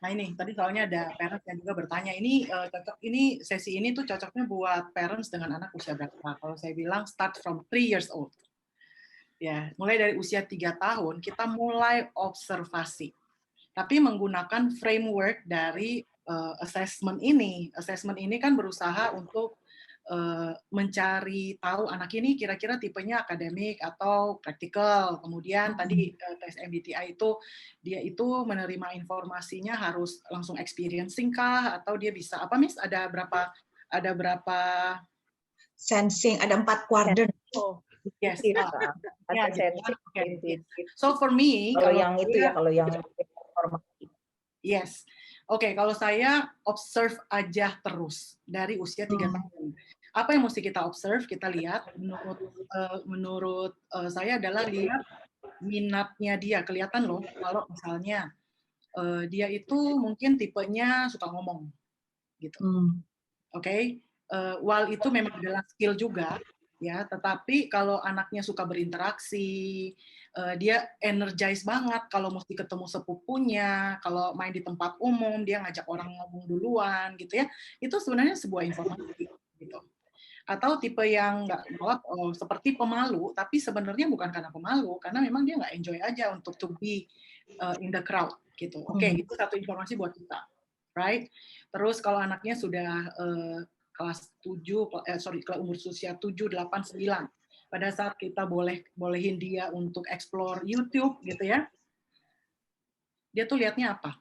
Nah ini tadi soalnya ada parents yang juga bertanya, ini sesi ini tuh cocoknya buat parents dengan anak usia berapa? Kalau saya bilang start from 3 years old. Ya, mulai dari usia 3 tahun kita mulai observasi. Tapi menggunakan framework dari assessment ini. Assessment ini kan berusaha untuk mencari tahu anak ini kira-kira tipenya akademik atau praktikal. Kemudian tadi tes MBTI itu dia itu menerima informasinya harus langsung experiencing kah atau dia bisa apa Miss? Ada berapa sensing, ada 4 quadrant. Yes. Ada sensing. So for me kalau yang itu ya, kalau yang informasi. Yes. Oke, kalau saya observe aja terus dari usia 3 tahun. Apa yang mesti kita observe? Kita lihat menurut saya adalah lihat minatnya dia. Kelihatan loh kalau misalnya dia itu mungkin tipenya suka ngomong gitu. Oke. While itu memang adalah skill juga ya, tetapi kalau anaknya suka berinteraksi, dia energize banget kalau mesti ketemu sepupunya, kalau main di tempat umum dia ngajak orang ngomong duluan gitu ya, itu sebenarnya sebuah informasi gitu. Atau tipe yang nggak seperti pemalu, tapi sebenarnya bukan karena pemalu, karena memang dia nggak enjoy aja untuk to be in the crowd gitu. Oke, itu satu informasi buat kita. right? Terus kalau anaknya sudah kelas 7, kalau umur usia 7, 8, 9, pada saat kita bolehin dia untuk explore YouTube gitu ya, dia tuh lihatnya apa?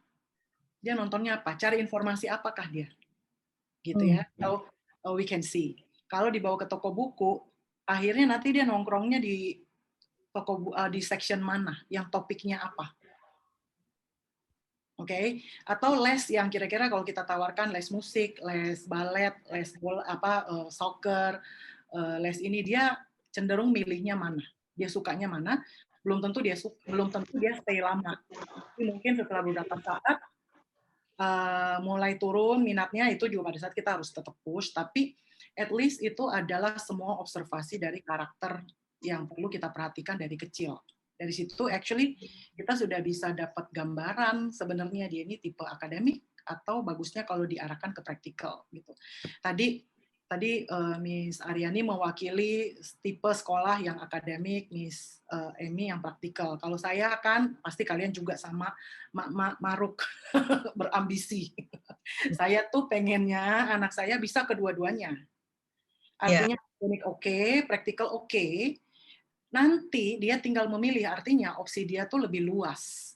Dia nontonnya apa? Cari informasi apakah dia? Gitu ya. So, we can see. Kalau dibawa ke toko buku, akhirnya nanti dia nongkrongnya di di section mana, yang topiknya apa. Oke, atau les yang kira-kira kalau kita tawarkan les musik, les balet, les bola soccer, les ini dia cenderung milihnya mana, dia sukanya mana, belum tentu dia stay lama. Tapi mungkin setelah beberapa saat mulai turun minatnya, itu juga pada saat kita harus tetap push, tapi at least itu adalah semua observasi dari karakter yang perlu kita perhatikan dari kecil. Dari situ actually kita sudah bisa dapat gambaran sebenarnya dia ini tipe akademik atau bagusnya kalau diarahkan ke praktikal gitu. Tadi Miss Aryani mewakili tipe sekolah yang akademik, Miss Amy yang praktikal. Kalau saya kan pasti kalian juga sama maruk berambisi. Saya tuh pengennya anak saya bisa kedua-duanya. Artinya akademik oke, praktikal oke. Nanti dia tinggal memilih, artinya opsi dia tuh lebih luas.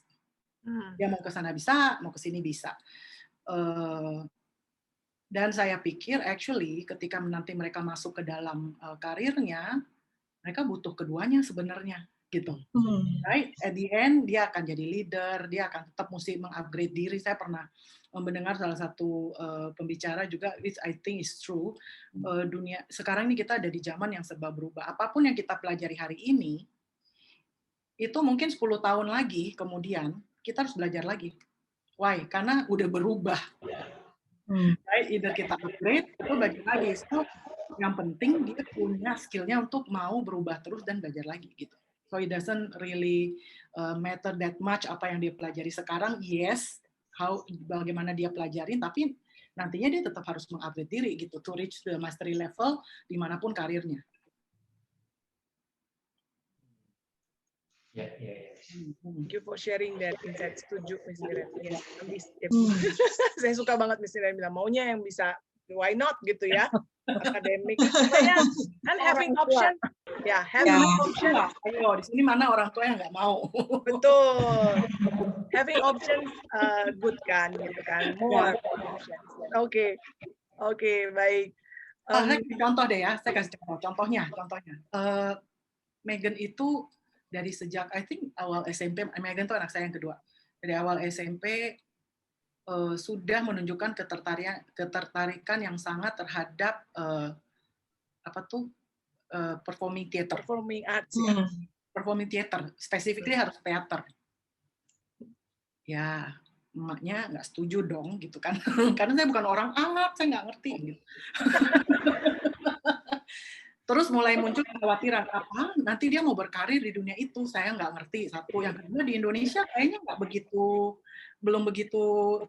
Dia mau ke sana bisa, mau ke sini bisa. Dan saya pikir actually ketika nanti mereka masuk ke dalam karirnya, mereka butuh keduanya sebenarnya gitu. Right? At the end dia akan jadi leader, dia akan tetap mesti mengupgrade diri. Saya pernah mendengar salah satu pembicara juga, which I think is true, dunia sekarang ini kita ada di zaman yang serba berubah. Apapun yang kita pelajari hari ini, itu mungkin 10 tahun lagi kemudian kita harus belajar lagi. Why? Karena udah berubah. Right? Either kita upgrade atau belajar lagi. So, yang penting dia punya skillnya untuk mau berubah terus dan belajar lagi gitu. So it doesn't really matter that much apa yang dia pelajari sekarang. Yes, bagaimana dia pelajarin, tapi nantinya dia tetap harus mengupgrade diri gitu to reach the mastery level dimanapun karirnya. Thank you for sharing that insight. Setuju, Miss Iren. Yes. Saya suka banget Miss Iren bilang maunya yang bisa, why not gitu ya, akademik. And having option, having option. Ayo di sini mana orang tua yang nggak mau? Betul. Having options good kan, gitu kan. More options. Oke, baik. Contoh deh ya, saya kasih contohnya. Megan itu dari sejak I think awal SMP, Megan itu anak saya yang kedua. Dari awal SMP sudah menunjukkan ketertarikan yang sangat terhadap performing theater. Performing arts. Performing theater, specifically harus teater. Ya, emaknya nggak setuju dong gitu kan. Karena saya bukan orang art, saya nggak ngerti gitu. Terus mulai muncul kekhawatiran, apa nanti dia mau berkarir di dunia itu, saya nggak ngerti. Satu, yang kedua di Indonesia kayaknya belum begitu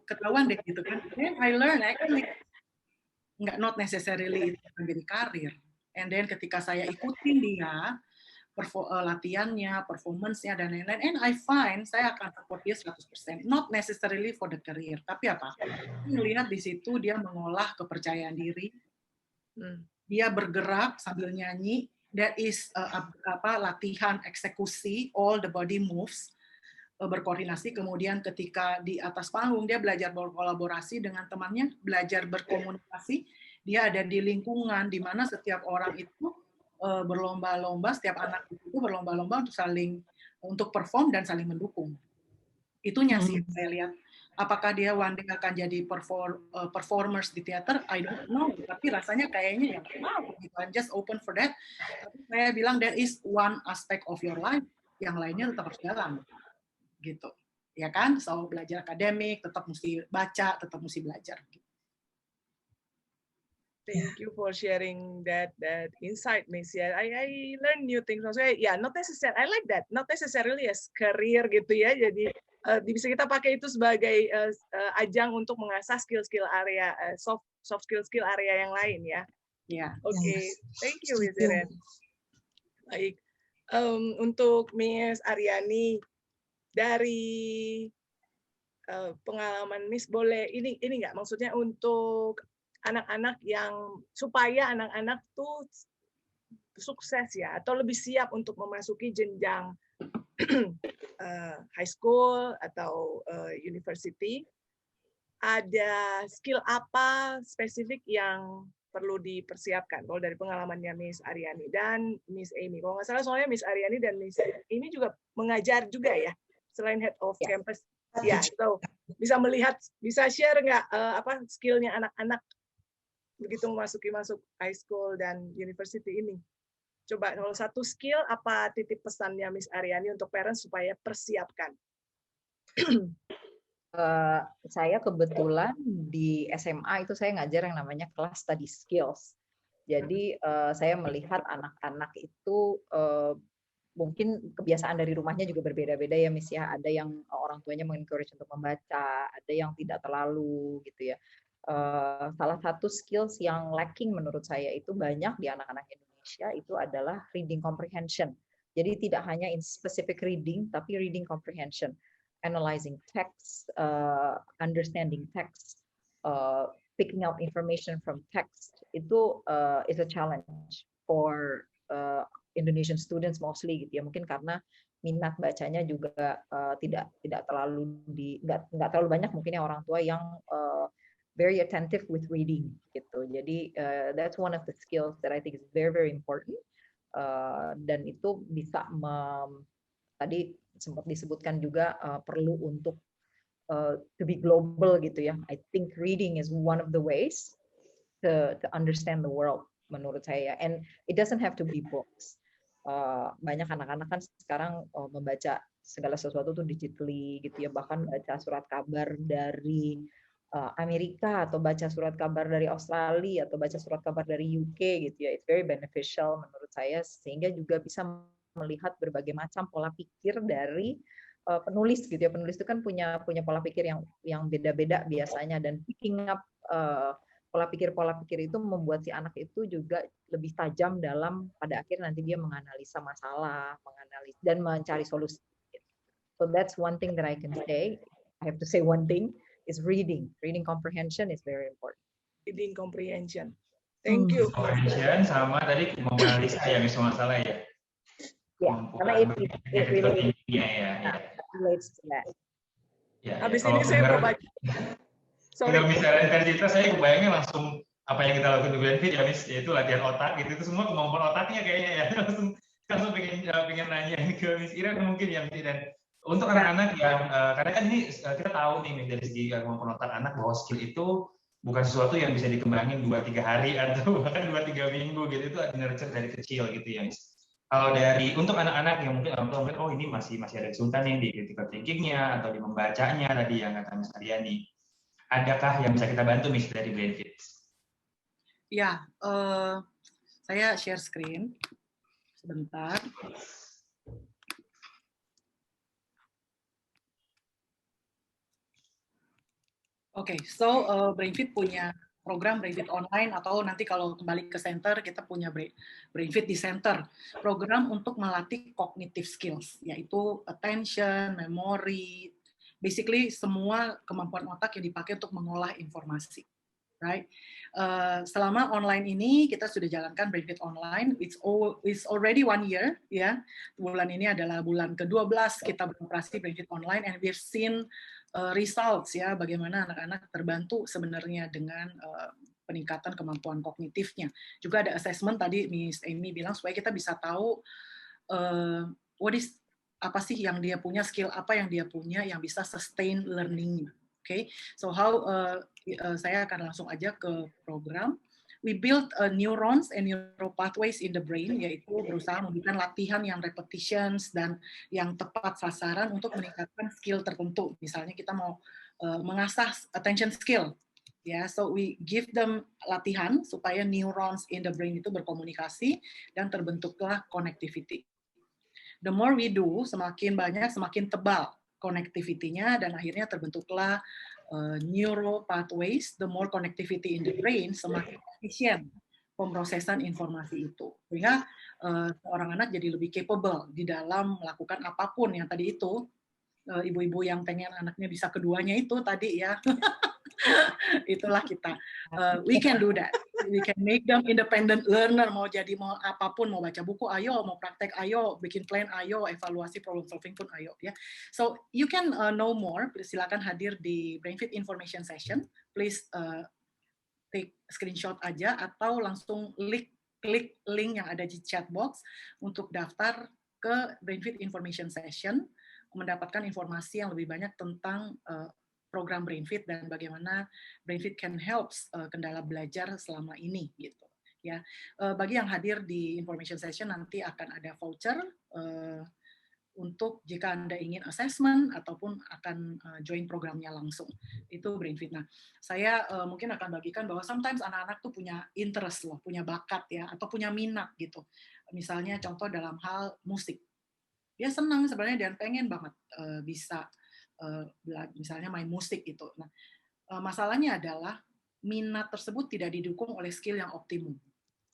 ketahuan deh gitu kan. Then I learn actually nggak not necessarily itu menjadi karir. And then ketika saya ikutin dia latihannya, performance-nya dan lain-lain, and I find saya akan support dia 100%. Not necessarily for the career, tapi apa? Melihat di situ dia mengolah kepercayaan diri. Dia bergerak sambil nyanyi, that is latihan eksekusi, all the body moves, berkoordinasi. Kemudian ketika di atas panggung dia belajar berkolaborasi dengan temannya, belajar berkomunikasi. Dia ada di lingkungan di mana setiap orang itu berlomba-lomba, setiap anak itu berlomba-lomba untuk perform dan saling mendukung. Itunya sih saya lihat. Apakah dia one day akan jadi performers di teater? I don't know. Tapi rasanya kayaknya yang gitu. I'm just open for that. Tapi saya bilang that is one aspect of your life. Yang lainnya tetap harus jalan. Gitu. Ya kan? So belajar akademik, tetap mesti baca, tetap mesti belajar. Thank you for sharing that insight, Miss. Yeah, I learn new things. Maksudnya, not necessarily. I like that. Not necessarily as career gitu ya. Jadi bisa kita pakai itu sebagai ajang untuk mengasah skill-skill area, soft skill area yang lain ya. Oke. Thank you, Miss Iren. Baik. Untuk Miss Aryani dari pengalaman Miss boleh ini nggak, maksudnya untuk anak-anak yang supaya anak-anak tuh sukses ya, atau lebih siap untuk memasuki jenjang high school atau university, ada skill apa spesifik yang perlu dipersiapkan kalau dari pengalamannya Miss Aryani dan Miss Amy? Kalau nggak salah soalnya Miss Aryani dan Miss Amy juga mengajar juga ya, selain head of campus. Ya, so bisa melihat, bisa share nggak apa skillnya anak-anak begitu masuk high school dan university ini? Coba kalau satu skill, apa titip pesannya Miss Aryani untuk parents supaya persiapkan? Saya kebetulan di SMA itu saya ngajar yang namanya kelas study skills. Jadi saya melihat anak-anak itu mungkin kebiasaan dari rumahnya juga berbeda-beda ya Miss ya. Ada yang orang tuanya mengencourage untuk membaca, ada yang tidak terlalu gitu ya. Salah satu skills yang lacking menurut saya itu banyak di anak-anak Indonesia itu adalah reading comprehension. Jadi tidak hanya in specific reading, tapi reading comprehension. Analyzing text, understanding text, picking up information from text, itu is a challenge for Indonesian students mostly gitu ya. Mungkin karena minat bacanya juga tidak terlalu nggak terlalu banyak mungkin ya orang tua yang very attentive with reading gitu. Jadi that's one of the skills that I think is very very important. Dan itu bisa tadi sempat disebutkan juga perlu untuk to be global gitu ya. I think reading is one of the ways to understand the world menurut saya. And it doesn't have to be books. Banyak anak-anak kan sekarang membaca segala sesuatu tuh digitally gitu ya. Bahkan baca surat kabar dari Amerika atau baca surat kabar dari Australia atau baca surat kabar dari UK gitu ya. It's very beneficial menurut saya sehingga juga bisa melihat berbagai macam pola pikir dari penulis gitu ya. Penulis itu kan punya pola pikir yang beda-beda biasanya, dan picking up pola pikir itu membuat si anak itu juga lebih tajam dalam pada akhir nanti dia menganalisa masalah, dan mencari solusi. So that's one thing that I can say. I have to say one thing is reading. Reading comprehension is very important. Reading comprehension. Thank you. Comprehension sama tadi menganalisa ya misalnya masalah ya. Ya, karena it relates to that. Ya, habis ini saya mau baca. Kalau misalnya kan cerita, saya kebayangnya langsung apa yang kita lakukan di Benefit ya, Miss, yaitu latihan otak gitu. Itu semua kemampuan otaknya kayaknya ya. langsung pengen nanya ke Miss Ira mungkin ya, Miss. Dan untuk anak-anak yang karena kan ini kita tahu nih dari segi kemampuan otak anak bahwa skill itu bukan sesuatu yang bisa dikembangin 2-3 hari atau bahkan 2-3 minggu gitu. Itu nurture dari kecil gitu ya, Miss. Kalau untuk anak-anak yang mungkin oh ini masih ada kesulitan nih di critical thinking-nya atau di membacanya tadi yang kata Miss Aryani, adakah yang bisa kita bantu Miss dari Brainfit? Ya, saya share screen sebentar. Oke, so Brainfit punya program Brainfit online, atau nanti kalau kembali ke center kita punya Brainfit di center, program untuk melatih cognitive skills, yaitu attention, memory, basically semua kemampuan otak yang dipakai untuk mengolah informasi, right? Selama online ini kita sudah jalankan Brainfit online, it's already 1 year, ya. Bulan ini adalah bulan ke-12 kita beroperasi Brainfit online, and we've seen results ya, bagaimana anak-anak terbantu sebenarnya dengan peningkatan kemampuan kognitifnya. Juga ada assessment tadi Miss Amy bilang supaya kita bisa tahu apa sih yang dia punya, skill apa yang dia punya yang bisa sustain learning. Okay, so how saya akan langsung aja ke program. We build neurons and neural pathways in the brain, yaitu berusaha memberikan latihan yang repetitions dan yang tepat sasaran untuk meningkatkan skill tertentu. Misalnya kita mau mengasah attention skill, ya, so we give them latihan supaya neurons in the brain itu berkomunikasi dan terbentuklah connectivity. The more we do, semakin banyak, semakin tebal connectivity-nya, dan akhirnya terbentuklah neural pathways. The more connectivity in the brain, semakin efisien pemrosesan informasi itu. Sehingga seorang anak jadi lebih capable di dalam melakukan apapun yang tadi itu, ibu-ibu yang pengen anaknya bisa keduanya itu tadi ya. Itulah kita. We can do that. We can make them independent learner. Mau apapun, mau baca buku, ayo. Mau praktek, ayo. Bikin plan, ayo. Evaluasi problem solving pun, ayo. Ya. So you can know more. Silakan hadir di BrainFit Information Session. Please take screenshot aja atau langsung klik link yang ada di chat box untuk daftar ke BrainFit Information Session, mendapatkan informasi yang lebih banyak tentang program BrainFit dan bagaimana BrainFit can help kendala belajar selama ini gitu ya. Bagi yang hadir di information session nanti akan ada voucher untuk jika Anda ingin assessment ataupun akan join programnya langsung. Itu BrainFit. Nah, saya mungkin akan bagikan bahwa sometimes anak-anak tuh punya interest loh, punya bakat ya, atau punya minat gitu. Misalnya contoh dalam hal musik. Dia senang sebenarnya dan pengen banget bisa misalnya main musik gitu. Nah, masalahnya adalah minat tersebut tidak didukung oleh skill yang optimum.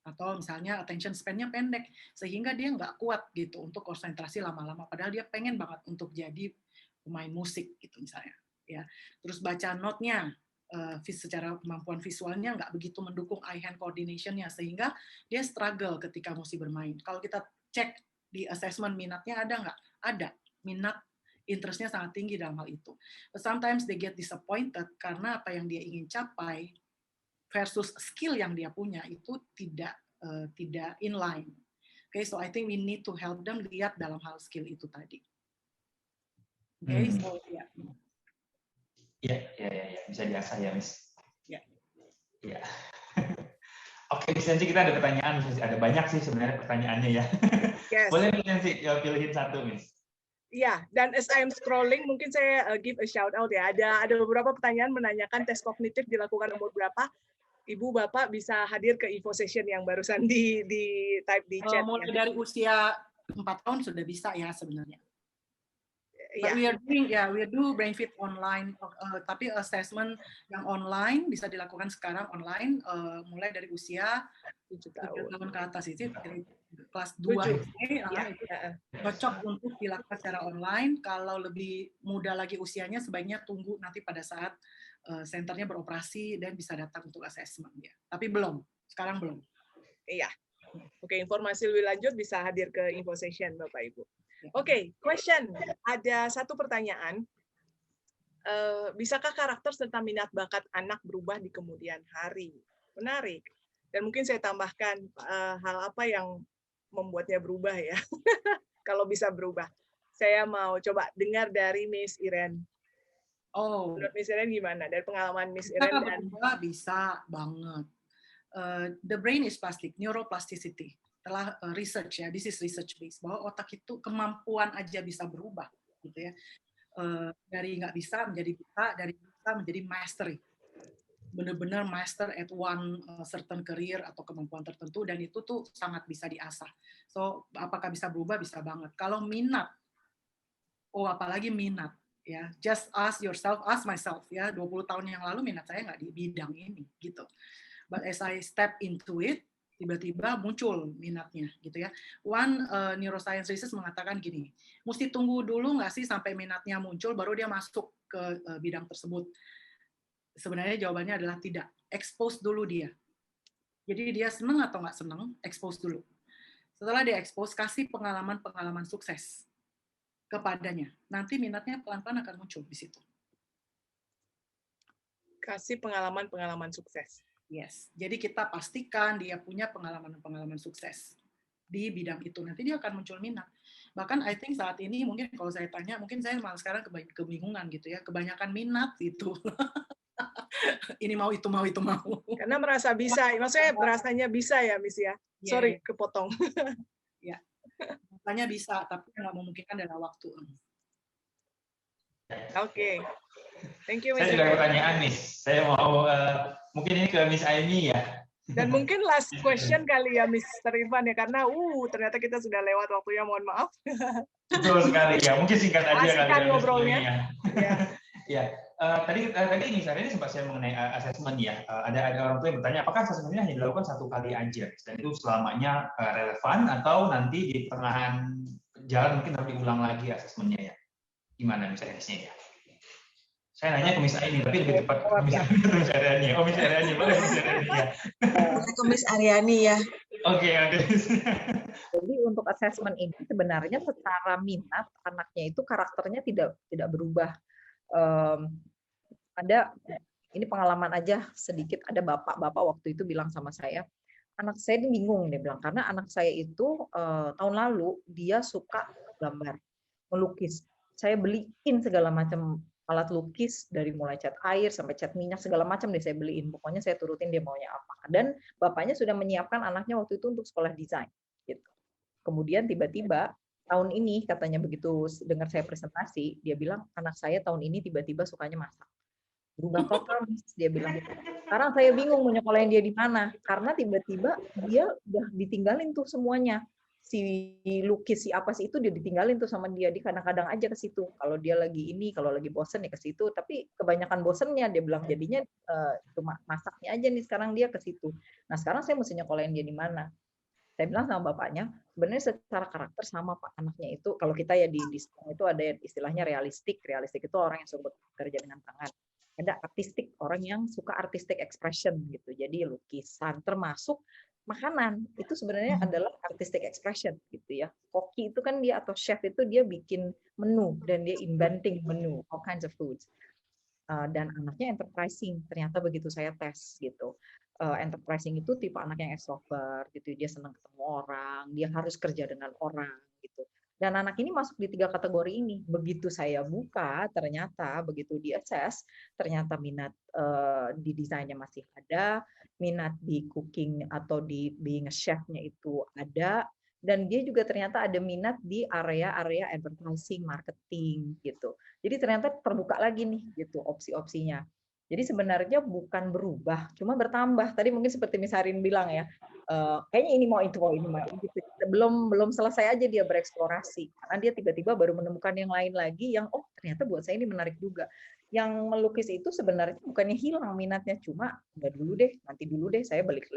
Atau misalnya attention span-nya pendek, sehingga dia nggak kuat gitu untuk konsentrasi lama-lama. Padahal dia pengen banget untuk jadi pemain musik gitu misalnya. Ya. Terus baca note-nya, secara kemampuan visualnya nggak begitu mendukung eye-hand coordination-nya, sehingga dia struggle ketika mesti bermain. Kalau kita cek di assessment minatnya ada nggak? Ada. Minat interest-nya sangat tinggi dalam hal itu. But sometimes they get disappointed karena apa yang dia ingin capai versus skill yang dia punya itu tidak in line. Okay, so I think we need to help them lihat dalam hal skill itu tadi. Okay, so ya. Ya, bisa diasah ya, Miss. Ya. Ya. Oke, Miss Nancy, kita ada pertanyaan. Ada banyak sih sebenarnya pertanyaannya ya. Yes. Boleh Miss Nancy pilihin satu, Miss. Ya, dan as I'm scrolling, mungkin saya give a shout out ya. Ada beberapa pertanyaan menanyakan tes kognitif dilakukan umur berapa. Ibu, Bapak bisa hadir ke info session yang barusan di type di chat. Mulai dari usia 4 tahun sudah bisa ya sebenarnya. Yeah. We do BrainFit online, tapi assessment yang online bisa dilakukan sekarang online, mulai dari usia 7 tahun ke atas itu kelas 2 SD, cocok untuk dilakukan secara online. Kalau lebih muda lagi usianya, sebaiknya tunggu nanti pada saat senternya beroperasi dan bisa datang untuk assessment ya. Tapi sekarang belum. Iya. Oke, informasi lebih lanjut bisa hadir ke info session Bapak Ibu. Oke, question. Ada satu pertanyaan. Bisakah karakter serta minat bakat anak berubah di kemudian hari? Menarik. Dan mungkin saya tambahkan hal apa yang membuatnya berubah ya. Kalau bisa berubah. Saya mau coba dengar dari Miss Iren. Menurut Miss Iren gimana? Dari pengalaman Miss Iren dan bisa banget. The brain is plastic, neuroplasticity. Telah research ya, this is research based bahwa otak itu kemampuan aja bisa berubah gitu ya. Dari nggak bisa menjadi bisa, dari bisa menjadi mastery. Benar-benar master at one certain career atau kemampuan tertentu, dan itu tuh sangat bisa diasah. So, apakah bisa berubah? Bisa banget. Kalau minat, apalagi minat, ya, just ask yourself, ask myself, ya, 20 tahun yang lalu minat saya nggak di bidang ini, gitu. But as I step into it, tiba-tiba muncul minatnya, gitu ya. One neuroscience research mengatakan gini, mesti tunggu dulu nggak sih sampai minatnya muncul, baru dia masuk ke bidang tersebut. Sebenarnya jawabannya adalah tidak. Expose dulu dia. Jadi dia senang atau nggak senang, expose dulu. Setelah dia expose, kasih pengalaman-pengalaman sukses kepadanya. Nanti minatnya pelan-pelan akan muncul di situ. Kasih pengalaman-pengalaman sukses. Yes. Jadi kita pastikan dia punya pengalaman-pengalaman sukses di bidang itu. Nanti dia akan muncul minat. Bahkan I think saat ini mungkin kalau saya tanya, mungkin saya malah sekarang kebingungan gitu ya. Kebanyakan minat itu. Ini mau, itu mau, itu mau. Karena merasa bisa, maksudnya rasanya bisa ya, Miss ya. Sorry, kepotong. Ya, rasanya bisa, tapi nggak memungkinkan dalam waktu. Oke. Thank you, Miss. Saya juga ada pertanyaan, Miss. Saya mau, mungkin ini ke Miss Aimee ya. Dan mungkin last question kali ya, Mr. Irfan ya, karena ternyata kita sudah lewat waktunya, mohon maaf. Betul sekali ya, mungkin singkat aja kali ya, ngobrolnya. Ya. Tadi Miss Aimee sempat saya mengenai asesmen ya. Ada orang tua yang bertanya, apakah asesmen ini hanya dilakukan satu kali aja, dan itu selamanya relevan, atau nanti di pertengahan jalan mungkin harus diulang lagi asesmennya ya? Gimana misalnya ya? Saya nanya ke Miss Aini, tapi lebih tepat ke Miss Aryani. Oh, Miss Aryani, boleh Miss Aryani ya. Ke Miss Aryani ya. Oke. Jadi untuk assessment ini sebenarnya secara minat anaknya itu karakternya tidak berubah. Ada ini pengalaman aja sedikit, ada bapak waktu itu bilang sama saya, anak saya ini bingung, dia bilang, karena anak saya itu tahun lalu dia suka gambar, melukis. Saya beliin segala macam alat lukis, dari mulai cat air sampai cat minyak, segala macam deh saya beliin. Pokoknya saya turutin dia maunya apa. Dan bapaknya sudah menyiapkan anaknya waktu itu untuk sekolah desain. Gitu. Kemudian tiba-tiba tahun ini katanya begitu dengar saya presentasi, dia bilang anak saya tahun ini tiba-tiba sukanya masak. Berubah total, dia bilang. Sekarang saya bingung mau nyekolahin dia di mana, karena tiba-tiba dia udah ditinggalin tuh semuanya. Si lukis, si apa sih itu dia ditinggalin tuh sama dia, kadang-kadang aja ke situ. Kalau dia lagi ini, kalau lagi bosen ya ke situ, tapi kebanyakan bosennya dia bilang, jadinya cuma masaknya aja nih sekarang dia ke situ. Nah sekarang saya mesti nyekolahin dia di mana? Saya bilang sama bapaknya, sebenarnya secara karakter sama Pak anaknya itu, kalau kita ya di sekolah itu ada istilahnya realistik itu orang yang suka bekerja dengan tangan. Ada artistik, orang yang suka artistic expression gitu. Jadi lukisan termasuk makanan itu sebenarnya adalah artistic expression gitu ya. Koki itu kan dia atau chef itu dia bikin menu dan dia inventing menu all kinds of foods. Dan anaknya enterprising, ternyata begitu saya tes gitu. Enterprising itu tipe anak yang extrovert gitu, dia senang ketemu orang, dia harus kerja dengan orang gitu. Dan anak ini masuk di 3 kategori ini. Begitu saya buka, ternyata begitu di assess, ternyata minat di desainnya masih ada, minat di cooking atau di being a chef-nya itu ada, dan dia juga ternyata ada minat di area-area advertising, marketing gitu. Jadi ternyata terbuka lagi nih gitu opsi-opsinya. Jadi sebenarnya bukan berubah, cuma bertambah. Tadi mungkin seperti Miss Harin bilang ya, kayaknya ini mau itu gitu. Belum selesai aja dia bereksplorasi, karena dia tiba-tiba baru menemukan yang lain lagi yang ternyata buat saya ini menarik juga. Yang melukis itu sebenarnya bukannya hilang minatnya, cuma nanti dulu deh saya balik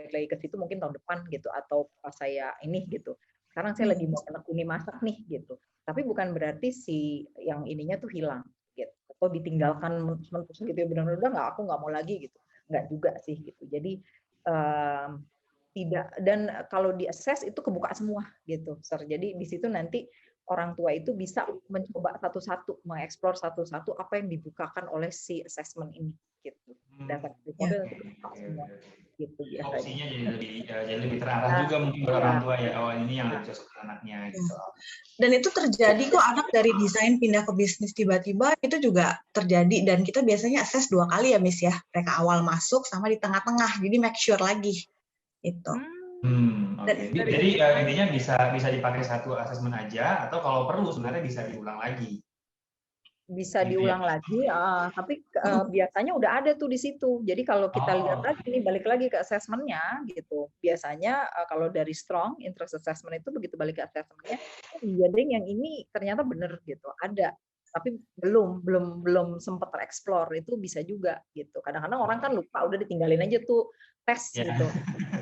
lagi ke situ mungkin tahun depan gitu, atau pas saya ini gitu. Sekarang saya lagi mau menekuni masak nih gitu. Tapi bukan berarti si yang ininya tuh hilang gitu, atau ditinggalkan mentus gitu ya, benar-benar udah aku nggak mau lagi gitu, nggak juga sih gitu. Jadi tidak, dan kalau di assess itu kebuka semua gitu, jadi di situ nanti orang tua itu bisa mencoba satu-satu, mengeksplor satu-satu apa yang dibukakan oleh si assessment ini gitu. Data itu kebuka semua gitu biasanya. Opsinya jadi lebih terarah juga mungkin buat orang tua ya, ini yang lebih cocok anaknya gitu. Dan itu terjadi kok, anak dari desain pindah ke bisnis tiba-tiba itu juga terjadi, dan kita biasanya assess 2 kali ya Miss ya, mereka awal masuk sama di tengah-tengah, jadi make sure lagi itu. Okay. Jadi intinya bisa dipakai satu asesmen aja, atau kalau perlu sebenarnya bisa diulang lagi. Bisa diulang lagi, tapi biasanya udah ada tuh di situ. Jadi kalau kita lihat lagi nih, balik lagi ke assessment-nya gitu. Biasanya kalau dari strong interest assessment itu begitu balik ke assessment-nya, iya deh yang ini ternyata bener gitu, ada. Tapi belum sempat tereksplor, itu bisa juga gitu. Kadang-kadang orang kan lupa, udah ditinggalin aja tuh tes gitu.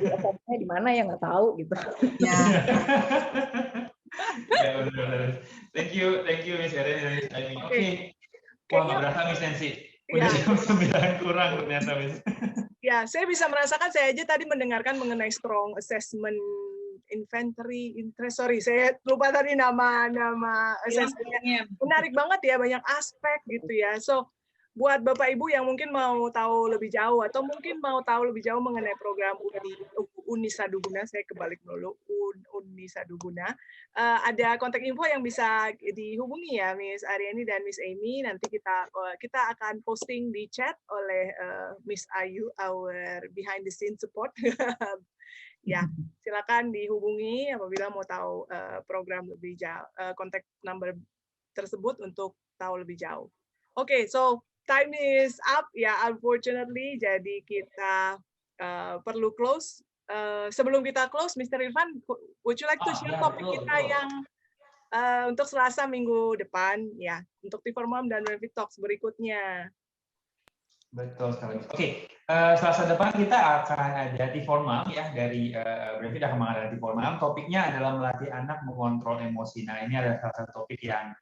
Di assessment-nya di mana ya nggak tahu gitu. Ya. Ya benar. Thank you Miss Erin dan Miss Aini. Oke. Wah, nggak berasa Miss Nancy. Udah jam 9 kurang ternyata Miss. Ya, saya bisa merasakan, saya aja tadi mendengarkan mengenai strong assessment inventory interest. Sorry, saya lupa tadi nama assessment-nya. Menarik banget ya, banyak aspek gitu ya. So, buat Bapak Ibu yang mungkin mau tahu lebih jauh atau mungkin mau tahu lebih jauh mengenai program Uni Saduguna, saya kebalik dulu, Uni Saduguna, ada kontak info yang bisa dihubungi ya Miss Aryani dan Miss Amy. Nanti kita akan posting di chat oleh Miss Ayu, our behind the scene support. Ya, silakan dihubungi apabila mau tahu program lebih jauh, kontak number tersebut untuk tahu lebih jauh. Oke, so time is up ya, unfortunately. Jadi kita perlu close. Sebelum kita close, Mr. Irfan, would you like to share topik kita yang untuk Selasa minggu depan ya, untuk T4Mom dan Benefit Talks berikutnya? Betul sekali. Oke, Selasa depan kita akan ada T4Mom ya, dari Benefit akan mengadakan T4Mom. Topiknya adalah melatih anak mengontrol emosi. Nah, ini adalah salah satu topik yang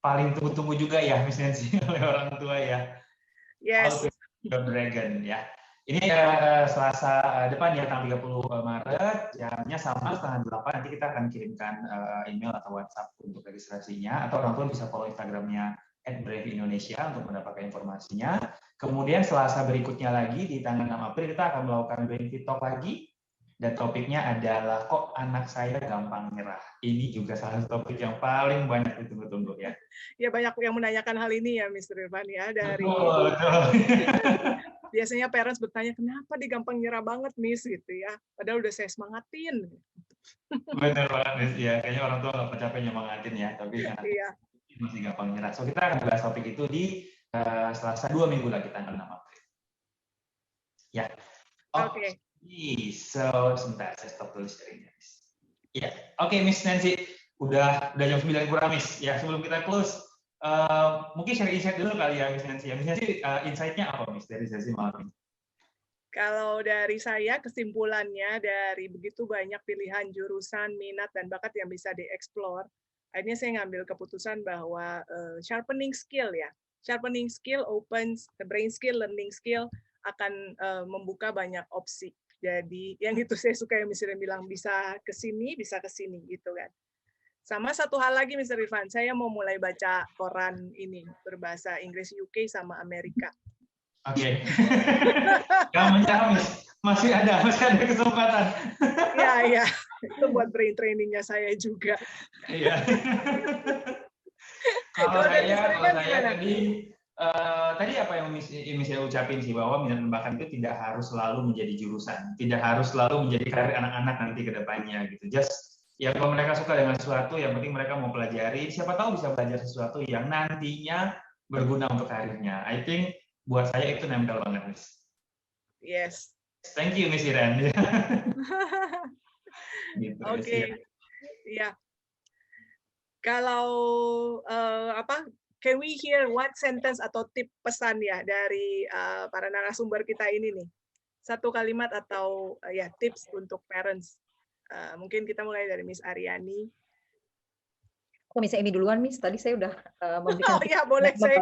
paling tunggu-tunggu juga ya, Miss Nancy, oleh orang tua ya. Yes. How to Your Dragon ya. Ini Selasa depan ya, tanggal 30 Maret, jamnya sama setengah 8. Nanti kita akan kirimkan email atau WhatsApp untuk registrasinya, atau orang tua bisa follow Instagramnya @brave_indonesia untuk mendapatkan informasinya. Kemudian Selasa berikutnya lagi di tanggal 6 April kita akan melakukan Brain Fit Talk lagi, dan topiknya adalah kok anak saya gampang nyerah. Ini juga salah satu topik yang paling banyak ditunggu-tunggu ya. Ya, banyak yang menanyakan hal ini ya, Mr. Irfan ya, dari Betul. biasanya parents bertanya, kenapa dia gampang nyerah banget, Miss, gitu ya. Padahal udah saya semangatin. Bener banget, Miss. Ya, kayaknya orang tua nggak capek nyemangatin ya, tapi Iya. masih gampang nyerah. So, kita akan bahas topik itu di Selasa 2 minggu lagi, tanggal 6 April. Ya. Oke. So, sebentar, saya stop tulis sharingnya, Miss. Ya, oke, Miss Nancy. Udah jam 9 kurang, Miss. Ya, sebelum kita close, mungkin share insight dulu kali ya, Miss Nancy. Miss Nancy, insight-nya apa, Miss, dari sesi malam ini? Kalau dari saya, kesimpulannya dari begitu banyak pilihan jurusan, minat, dan bakat yang bisa dieksplor, akhirnya saya ngambil keputusan bahwa sharpening skill ya. Sharpening skill opens the brain skill, learning skill akan membuka banyak opsi. Jadi yang itu saya suka yang misalnya bilang bisa ke sini gitu kan. Sama satu hal lagi Mr. Irfan, saya mau mulai baca koran ini berbahasa Inggris UK sama Amerika. Oke. Jangan menyerah, Miss. Masih ada kesempatan. Iya. Itu buat brain trainingnya saya juga. Iya. Kalau saya tadi apa yang Miss saya ucapin sih, bahwa minat dan bakat itu tidak harus selalu menjadi jurusan, tidak harus selalu menjadi karir anak-anak nanti ke depannya gitu. Just ya kalau mereka suka dengan sesuatu, yang penting mereka mau pelajari, siapa tahu bisa belajar sesuatu yang nantinya berguna untuk karirnya. I think buat saya itu nempel banget, Miss. Yes. Thank you, Miss Iren. Gitu, Oke. Iya. Kalau can we hear one sentence atau tip pesan ya dari para narasumber kita ini nih? Satu kalimat atau ya tips untuk parents. Mungkin kita mulai dari Miss Aryani. Kok Miss Amy duluan, Miss? Tadi saya udah memberikan... Oh ya, boleh. Saya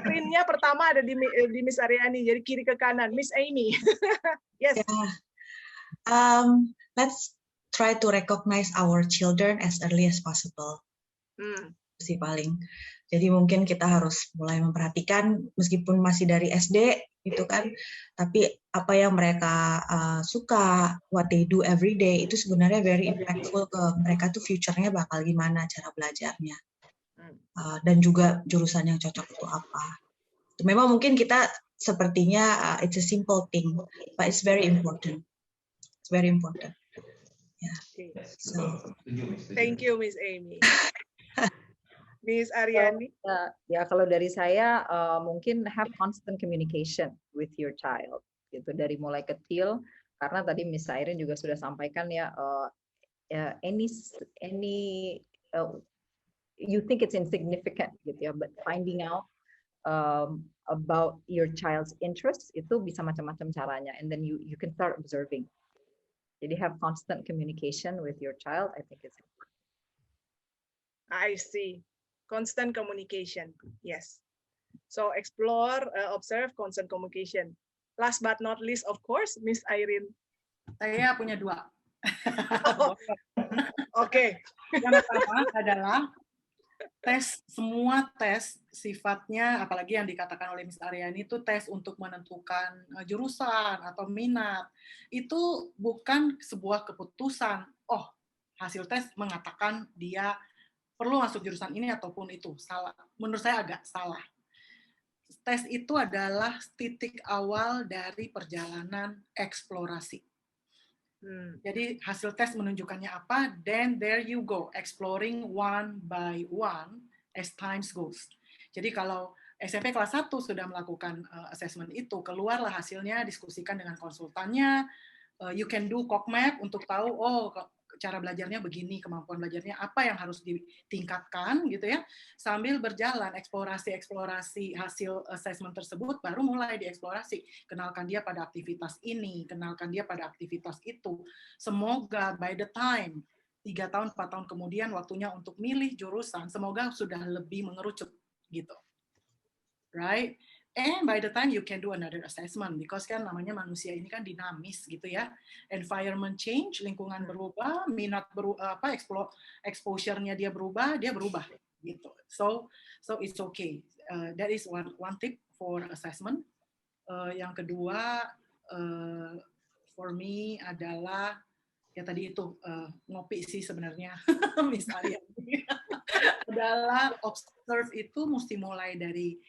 screen-nya pertama ada di Miss Aryani, jadi kiri ke kanan. Miss Amy. Yes. Yeah. Let's try to recognize our children as early as possible. Sih paling. Jadi mungkin kita harus mulai memperhatikan, meskipun masih dari SD, gitu kan, tapi apa yang mereka suka, what they do every day, itu sebenarnya very impactful ke mereka tuh future-nya bakal gimana cara belajarnya. Dan juga jurusan yang cocok itu apa. Memang mungkin kita sepertinya it's a simple thing, but it's very important. It's very important. Yeah. So, thank you, Miss Amy. Miss Aryani. Ya, kalau dari saya mungkin have constant communication with your child, gitu, dari mulai kecil, karena tadi Miss Irene juga sudah sampaikan ya, any you think it's insignificant, gitu ya, but finding out about your child's interests itu bisa macam-macam caranya, and then you can start observing. Jadi have constant communication with your child, I think it's important. I see. Constant communication, yes. So explore, observe, constant communication. Last but not least, of course, Miss Irene. Saya punya 2. Oke. Yang pertama adalah semua tes sifatnya, apalagi yang dikatakan oleh Miss Aryani itu tes untuk menentukan jurusan atau minat. Itu bukan sebuah keputusan. Oh, hasil tes mengatakan dia perlu masuk jurusan ini ataupun itu. Salah. Menurut saya agak salah. Tes itu adalah titik awal dari perjalanan eksplorasi. Jadi hasil tes menunjukkannya apa, then there you go, exploring one by one as time goes. Jadi kalau SMP kelas 1 sudah melakukan assessment itu, keluarlah hasilnya, diskusikan dengan konsultannya, you can do CogMap untuk tahu, oh cara belajarnya begini, kemampuan belajarnya apa yang harus ditingkatkan gitu ya. Sambil berjalan eksplorasi hasil assessment tersebut, baru mulai dieksplorasi. Kenalkan dia pada aktivitas ini, kenalkan dia pada aktivitas itu. Semoga by the time 3 tahun, 4 tahun kemudian waktunya untuk milih jurusan, semoga sudah lebih mengerucut gitu. Right? And by the time you can do another assessment, because kan namanya manusia ini kan dinamis gitu ya. Environment change, lingkungan berubah, minat exposure-nya dia berubah gitu. So it's okay. That is one tip for assessment. Yang kedua, for me adalah ya tadi itu ngopi sih sebenarnya, Miss Arya. Adalah observe itu mesti mulai dari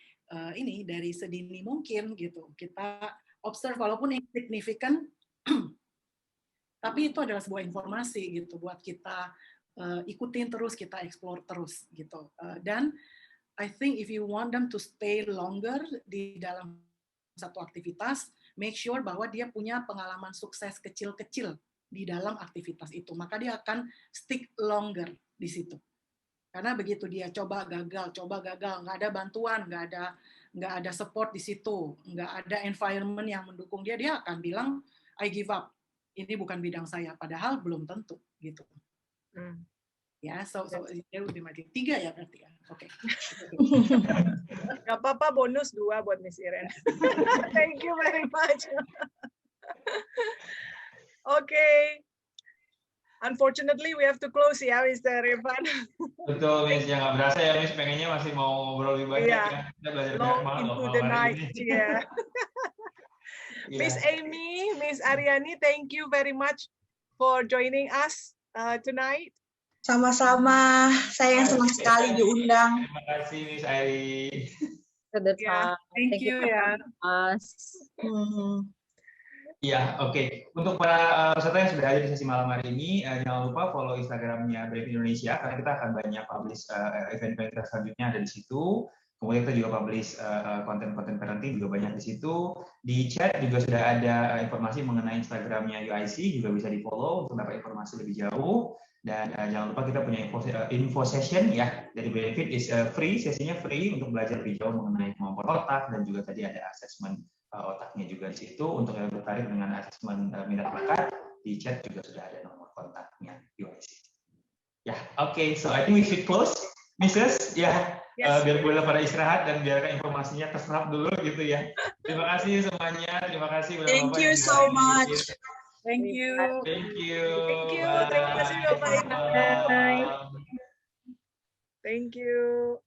dari sedini mungkin gitu. Kita observe walaupun insignificant, tapi itu adalah sebuah informasi gitu buat kita ikutin terus, kita explore terus gitu. Dan I think if you want them to stay longer di dalam satu aktivitas, make sure bahwa dia punya pengalaman sukses kecil-kecil di dalam aktivitas itu, maka dia akan stick longer di situ. Karena begitu dia coba gagal, nggak ada bantuan, nggak ada support di situ, nggak ada environment yang mendukung dia akan bilang I give up, ini bukan bidang saya, padahal belum tentu gitu. Ya, so dia lebih maju 3 ya berarti ya. Oke. Gak apa-apa, bonus 2 buat Miss Irene. Thank you very much. Okay. Unfortunately, we have to close ya, Mr. Irfan. Betul, Miss. Ya nggak berasa ya, Miss. Pengennya masih mau ngobrol lebih banyak ya. Kita belajar banyak banget into the night. Yeah. Miss Amy, Miss Aryani, thank you very much for joining us tonight. Sama-sama. Saya yang senang sekali diundang. Terima kasih, Miss Airi. Thank you ya. Ya, oke. Untuk para peserta yang sudah hadir di sesi malam hari ini, jangan lupa follow Instagramnya Brave Indonesia, karena kita akan banyak publish event-event kita selanjutnya ada di situ. Kemudian kita juga publish konten-konten parenting juga banyak di situ. Di chat juga sudah ada informasi mengenai Instagramnya UIC, juga bisa di-follow untuk dapat informasi lebih jauh. Dan jangan lupa kita punya info session ya dari Benefit is free, sesinya free untuk belajar lebih jauh mengenai kemampuan otak, dan juga tadi ada assessment otaknya juga di situ. Untuk yang tertarik dengan asesmen minat bakat, di chat juga sudah ada nomor kontaknya UIC. Ya, oke. So I think we should close, Mrs. Ya, biar boleh pada istirahat dan biarkan informasinya terserap dulu gitu ya. Terima kasih semuanya. Terima kasih. Thank you so much. Thank you. Thank you. Thank you. Terima kasih Bapak. Bye. Thank you.